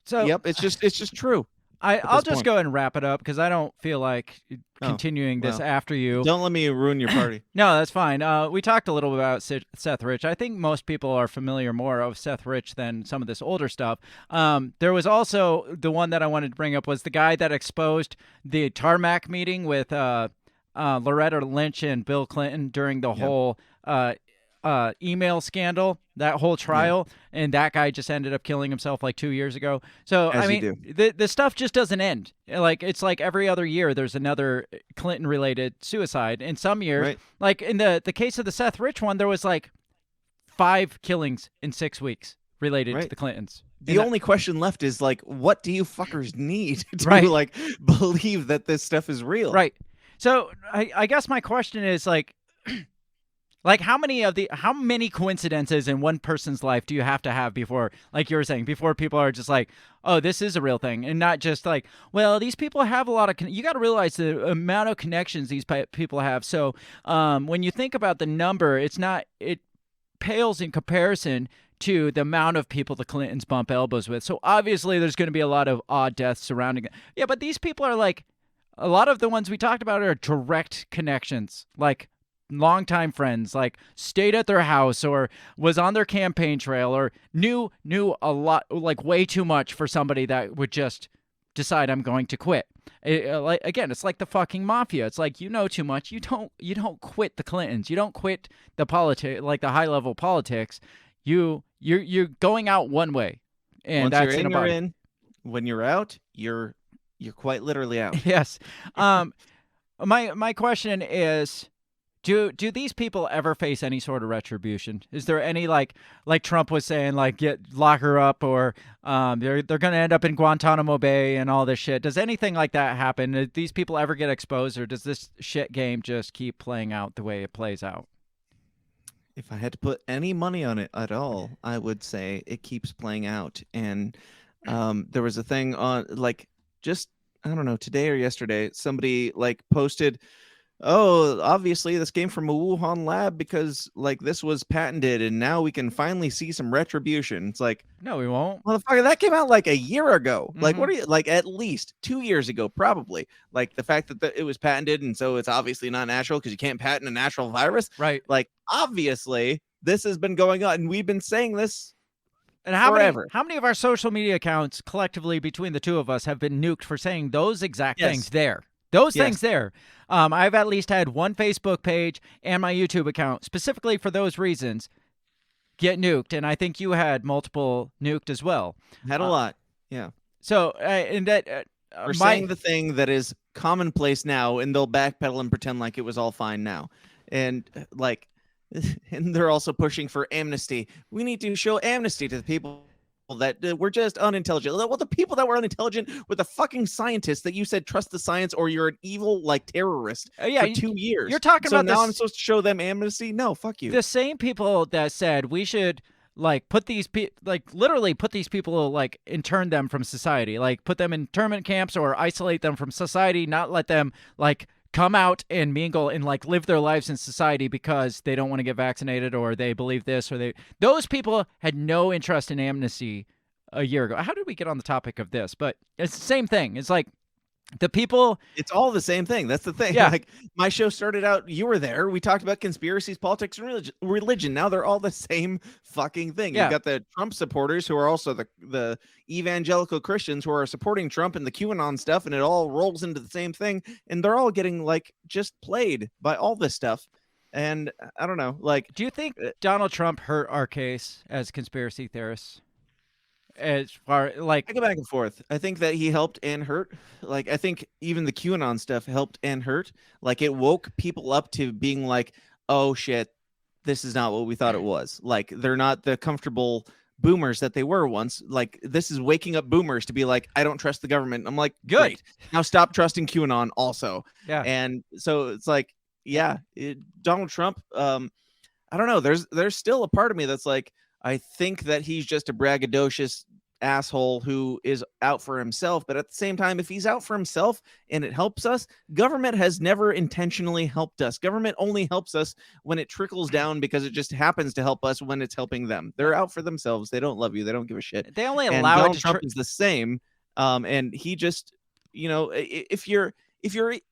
So it's just true. I'll just go and wrap it up because I don't feel like continuing this after you. Don't let me ruin your party. No, that's fine. We talked a little bit about Seth Rich. I think most people are familiar more of Seth Rich than some of this older stuff. There was also the one that I wanted to bring up was the guy that exposed the tarmac meeting with Loretta Lynch and Bill Clinton during the whole email scandal, that whole trial, and that guy just ended up killing himself like 2 years ago. So I mean, the stuff just doesn't end. Like it's like every other year there's another Clinton related suicide. In some years, like in the case of the Seth Rich one, there was like 5 killings in 6 weeks related to the Clintons. The only question left is like, what do you fuckers need to like believe that this stuff is real? Right. So I guess my question is like, like how many coincidences in one person's life do you have to have before, like you were saying, before people are just like, oh, this is a real thing, and not just like, well, these people have a lot of. You got to realize the amount of connections these people have. So when you think about the number, it's not pales in comparison to the amount of people the Clintons bump elbows with. So obviously there's going to be a lot of odd deaths surrounding it. Yeah, but these people are like, a lot of the ones we talked about are direct connections, like longtime friends, like stayed at their house or was on their campaign trail or knew a lot, like way too much for somebody that would just decide I'm going to quit. Again, it's like the fucking mafia. It's like, you know too much. You don't quit the Clintons. You don't quit the like the high level politics. You're going out one way, and once that's you're in a body. in. When you're out, you're quite literally out. Yes. My question is, do these people ever face any sort of retribution? Is there any like Trump was saying, like lock her up, or they're going to end up in Guantanamo Bay and all this shit? Does anything like that happen? Do these people ever get exposed, or does this shit game just keep playing out the way it plays out? If I had to put any money on it at all, I would say it keeps playing out. And there was a thing on, like, just, I don't know, today or yesterday, somebody like posted, oh, obviously this came from a Wuhan lab because like this was patented and now we can finally see some retribution. It's like, no, we won't. Motherfucker, that came out like a year ago. Like, what are you, like, at least 2 years ago, probably. Like the fact that it was patented and so it's obviously not natural because you can't patent a natural virus. Right. Like, obviously this has been going on and we've been saying this and how forever. How many of our social media accounts collectively between the two of us have been nuked for saying those exact things there? Those things there. I've at least had one Facebook page and my YouTube account specifically for those reasons get nuked, and I think you had multiple nuked as well. Had a lot, yeah. So, and that we're saying the thing that is commonplace now, and they'll backpedal and pretend like it was all fine now, and like, and they're also pushing for amnesty. We need to show amnesty to the people that were just unintelligent. Well, the people that were unintelligent were the fucking scientists that you said trust the science or you're an evil like terrorist for 2 years. You're talking about now I'm supposed to show them amnesty? No, fuck you. The same people that said we should like put these literally put these people, like intern them from society, like put them in internment camps or isolate them from society, not let them like come out and mingle and like live their lives in society because they don't want to get vaccinated or they believe this or those people had no interest in amnesty a year ago. How did we get on the topic of this? But it's the same thing. It's like the people, it's all the same thing. That's the thing. Yeah. Like my show started out, you were there. We talked about conspiracies, politics, and religion. Now they're all the same fucking thing. Yeah. You've got the Trump supporters who are also the evangelical Christians who are supporting Trump and the QAnon stuff, and it all rolls into the same thing. And they're all getting like just played by all this stuff. And I don't know, like, do you think Donald Trump hurt our case as conspiracy theorists? As far like, I go back and forth. I think that he helped and hurt. Like, I think even the QAnon stuff helped and hurt. Like, it woke people up to being like, oh shit, this is not what we thought it was. Like, they're not the comfortable boomers that they were once. Like, this is waking up boomers to be like, I don't trust the government. I'm like, good. Great. Now stop trusting QAnon also. Yeah. And so it's like, yeah, Donald Trump, I don't know. There's still a part of me that's like, I think that he's just a braggadocious asshole who is out for himself. But at the same time, if he's out for himself and it helps us, government has never intentionally helped us. Government only helps us when it trickles down because it just happens to help us when it's helping them. They're out for themselves. They don't love you. They don't give a shit. They only and allow Donald it to Trump is the same. And he just, you know, if you're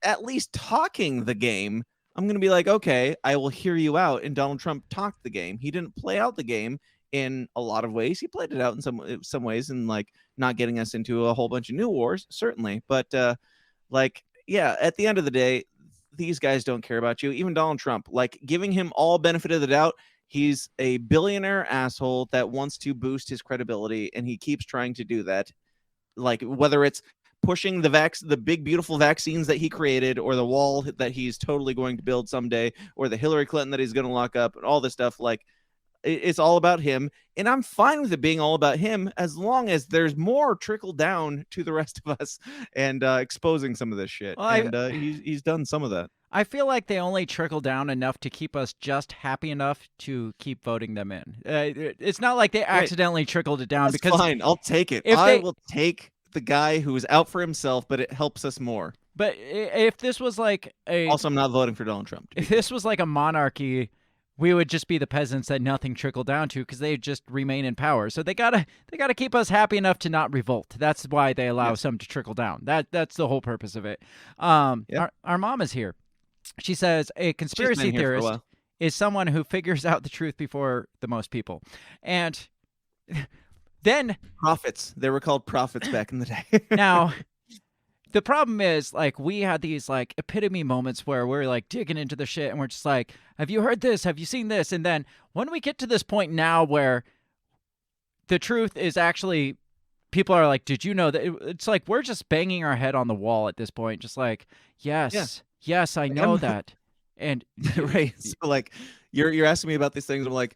at least talking the game, I'm going to be like, okay, I will hear you out. And Donald Trump talked the game. He didn't play out the game in a lot of ways. He played it out in some ways, and like not getting us into a whole bunch of new wars, certainly. But like, yeah, at the end of the day, these guys don't care about you. Even Donald Trump, like giving him all benefit of the doubt, he's a billionaire asshole that wants to boost his credibility, and he keeps trying to do that. Like, whether it's pushing the big beautiful vaccines that he created, or the wall that he's totally going to build someday, or the Hillary Clinton that he's going to lock up, and all this stuff, like, it's all about him. And I'm fine with it being all about him as long as there's more trickle down to the rest of us and exposing some of this shit. Well, he's done some of that. I feel like they only trickle down enough to keep us just happy enough to keep voting them in. It's not like they accidentally trickled it down. That's because fine. I'll take it. I will take the guy who is out for himself, but it helps us more. But if this was like also, I'm not voting for Donald Trump. If this was like a monarchy we would just be the peasants that nothing trickled down to because they just remain in power. So they gotta keep us happy enough to not revolt. That's why they allow some to trickle down. That's the whole purpose of it. Our mom is here. She says a conspiracy theorist is someone who figures out the truth before the most people. And then prophets. They were called prophets back in the day. Now, the problem is, like, we had these, like, epitome moments where we're, like, digging into the shit, and we're just like, have you heard this? Have you seen this? And then when we get to this point now where the truth is actually, people are like, did you know that? It's like we're just banging our head on the wall at this point, just like, yes, I know that. And right. So, like, you're asking me about these things. I'm like,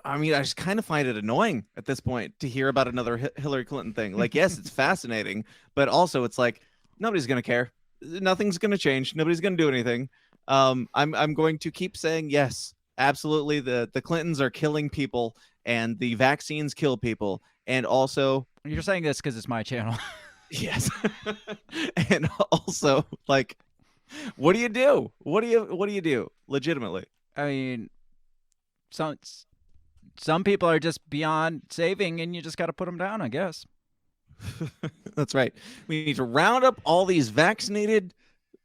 I mean, I just kind of find it annoying at this point to hear about another Hillary Clinton thing. Like, yes, it's fascinating, but also it's like, nobody's going to care. Nothing's going to change. Nobody's going to do anything. I'm going to keep saying, yes, absolutely. The Clintons are killing people and the vaccines kill people. And also, you're saying this because it's my channel. Yes. And also, like, what do you do? What do you do? Legitimately. I mean, some people are just beyond saving and you just got to put them down, I guess. That's right. We need to round up all these vaccinated,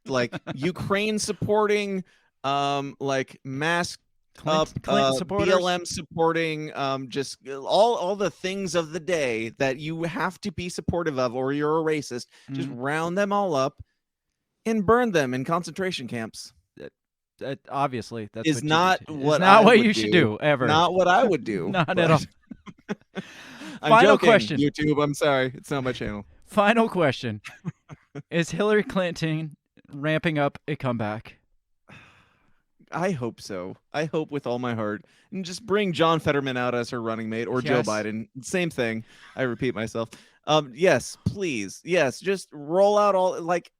like, Ukraine supporting, like, mask Clinton supporters. BLM supporting, just all the things of the day that you have to be supportive of or you're a racist. Just round them all up and burn them in concentration camps. Obviously, that's is not what you should do ever. Not what I would do. Not at all. I'm Final joking, question. YouTube, I'm sorry. It's not my channel. Final question. Is Hillary Clinton ramping up a comeback? I hope so. I hope with all my heart. And just bring John Fetterman out as her running mate or Joe Biden. Same thing. I repeat myself. Yes, please. Yes, just roll out all, like,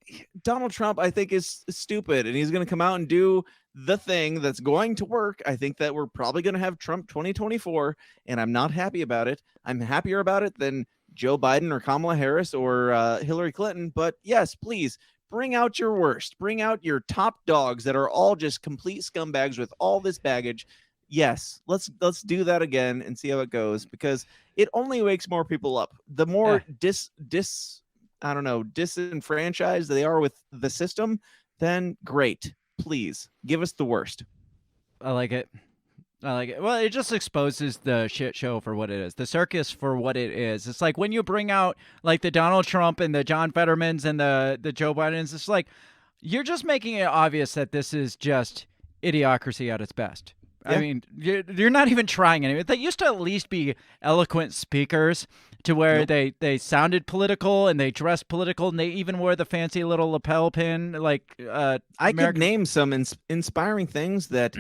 Donald Trump, I think, is stupid, and he's going to come out and do the thing that's going to work. I think that we're probably going to have Trump 2024, and I'm not happy about it. I'm happier about it than Joe Biden or Kamala Harris or Hillary Clinton. But yes, please bring out your worst. Bring out your top dogs that are all just complete scumbags with all this baggage. Yes, let's do that again and see how it goes, because it only wakes more people up. The more disenfranchised they are with the system, then great. Please give us the worst. I like it. Well, it just exposes the shit show for what it is, the circus for what it is. It's like when you bring out, like, the Donald Trump and the John Fettermans and the Joe Bidens, it's like you're just making it obvious that this is just idiocracy at its best. Yeah. I mean, you're not even trying anything. They used to at least be eloquent speakers to where they sounded political and they dressed political and they even wore the fancy little lapel pin. Like, I could name some inspiring things that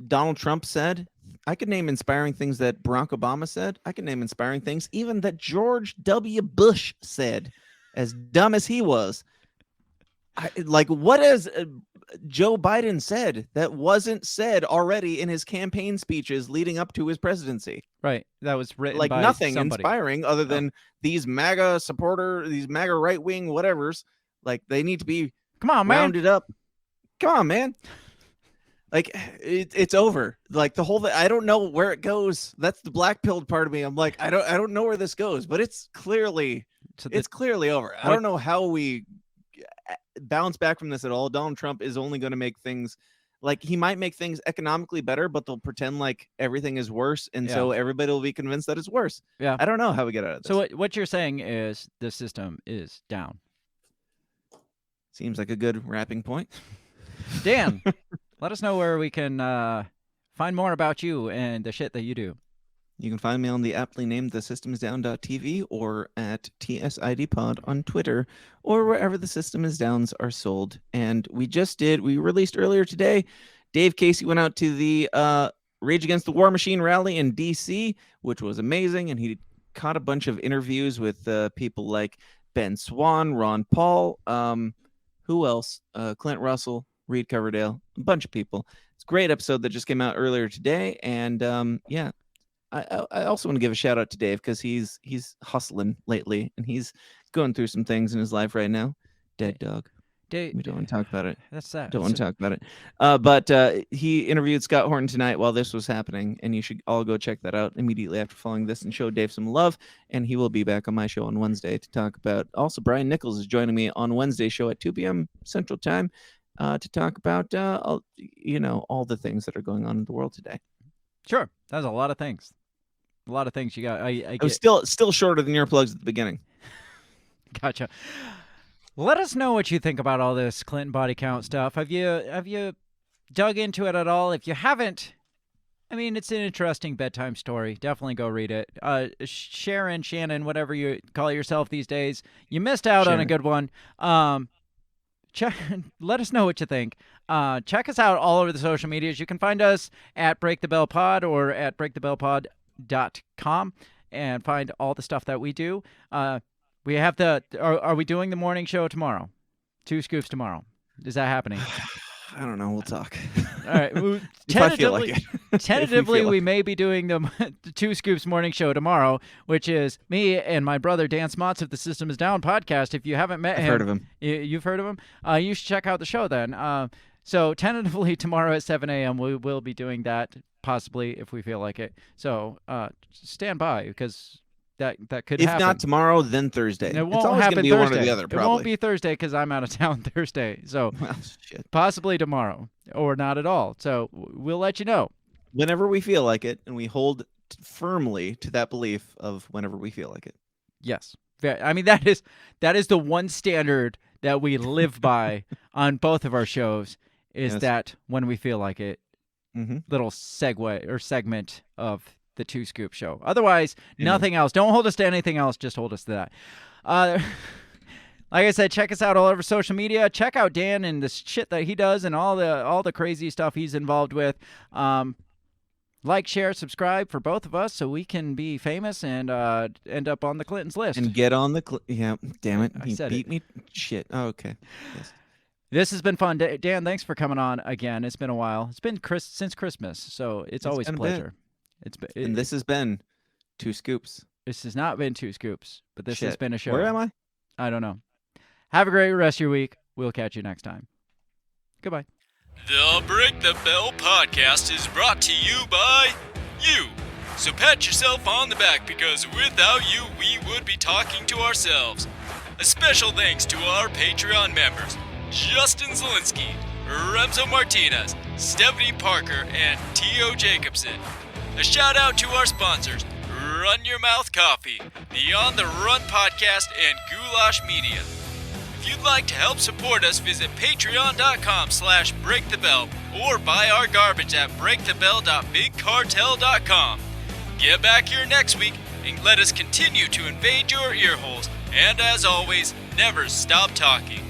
Donald Trump said. I could name inspiring things that Barack Obama said. I could name inspiring things even that George W. Bush said, as dumb as he was. What has Joe Biden said that wasn't said already in his campaign speeches leading up to his presidency? Right. That was written like by nothing somebody. Inspiring other than these MAGA these MAGA right-wing whatevers. Like, they need to be rounded up. Come on, man. Like, it's over. Like, the whole thing, I don't know where it goes. That's the black-pilled part of me. I'm like, I don't know where this goes, but it's clearly over. I don't know how we bounce back from this at all. Donald Trump is only going to make things, like, he might make things economically better, but they'll pretend like everything is worse, and so everybody will be convinced that it's worse. Yeah, I don't know how we get out of this. So what you're saying is the system is down. Seems like a good wrapping point. Dan, let us know where we can find more about you and the shit that you do. You can find me on the aptly named thesystemsdown.tv or at TSIDpod on Twitter or wherever the System is Downs are sold. And we released earlier today, Dave Casey went out to the Rage Against the War Machine rally in D.C., which was amazing. And he caught a bunch of interviews with people like Ben Swan, Ron Paul, who else? Clint Russell, Reed Coverdale, a bunch of people. It's a great episode that just came out earlier today. And yeah. I also want to give a shout out to Dave because he's hustling lately and he's going through some things in his life right now. Dead dog. We don't want to talk about it. That's sad. Don't want to talk about it. But he interviewed Scott Horton tonight while this was happening, and you should all go check that out immediately after following this and show Dave some love. And he will be back on my show on Wednesday to talk about. Also, Brian Nichols is joining me on Wednesday show at 2 p.m. Central Time to talk about all the things that are going on in the world today. Sure, that's a lot of things. A lot of things you got. I was still shorter than earplugs at the beginning. Gotcha. Let us know what you think about all this Clinton body count stuff. Have you dug into it at all? If you haven't, I mean, it's an interesting bedtime story. Definitely go read it. Sharon, Shannon, whatever you call yourself these days, you missed out on a good one. Let us know what you think. Check us out all over the social medias. You can find us at Break the Bell Pod or at breakthebellpod.com and find all the stuff that we do. We have are we doing the morning show tomorrow? 2 Scoops tomorrow. Is that happening? I don't know. We'll talk. All right. Tentatively, we may be doing the 2 Scoops morning show tomorrow, which is me and my brother Dan Smotz of the System is Down podcast. If you haven't met him, heard of him. You've heard of him? You should check out the show then. So tentatively tomorrow at 7 a.m. we will be doing that, possibly if we feel like it. So stand by because that could happen. If not tomorrow, then Thursday. It won't it's always happen be Thursday. One or the other, probably. It won't be Thursday because I'm out of town Thursday. So possibly tomorrow or not at all. So we'll let you know. Whenever we feel like it, and we hold firmly to that belief of whenever we feel like it. Yes. I mean, that is the one standard that we live by on both of our shows is that when we feel like it, little segue or segment of the 2 Scoop show. Otherwise, nothing else. Don't hold us to anything else. Just hold us to that. Like I said, check us out all over social media. Check out Dan and the shit that he does and all the crazy stuff he's involved with. Like, share, subscribe for both of us so we can be famous and end up on the Clintons list. And get on the damn it. I said beat me. Shit. Oh, okay. Yes. This has been fun. Dan, thanks for coming on again. It's been a while. It's been since Christmas, so it's always a pleasure. And this has been 2 Scoops. This has not been 2 Scoops, but this has been a show. Where am I? I don't know. Have a great rest of your week. We'll catch you next time. Goodbye. The Break the Bell podcast is brought to you by you. So pat yourself on the back because without you, we would be talking to ourselves. A special thanks to our Patreon members, Justin Zielinski, Remzo Martinez, Stephanie Parker, and T.O. Jacobson. A shout out to our sponsors, Run Your Mouth Coffee, the On the Run podcast, and Goulash Media. If you'd like to help support us, visit patreon.com/breakthebell or buy our garbage at breakthebell.bigcartel.com. Get back here next week and let us continue to invade your earholes. And as always, never stop talking.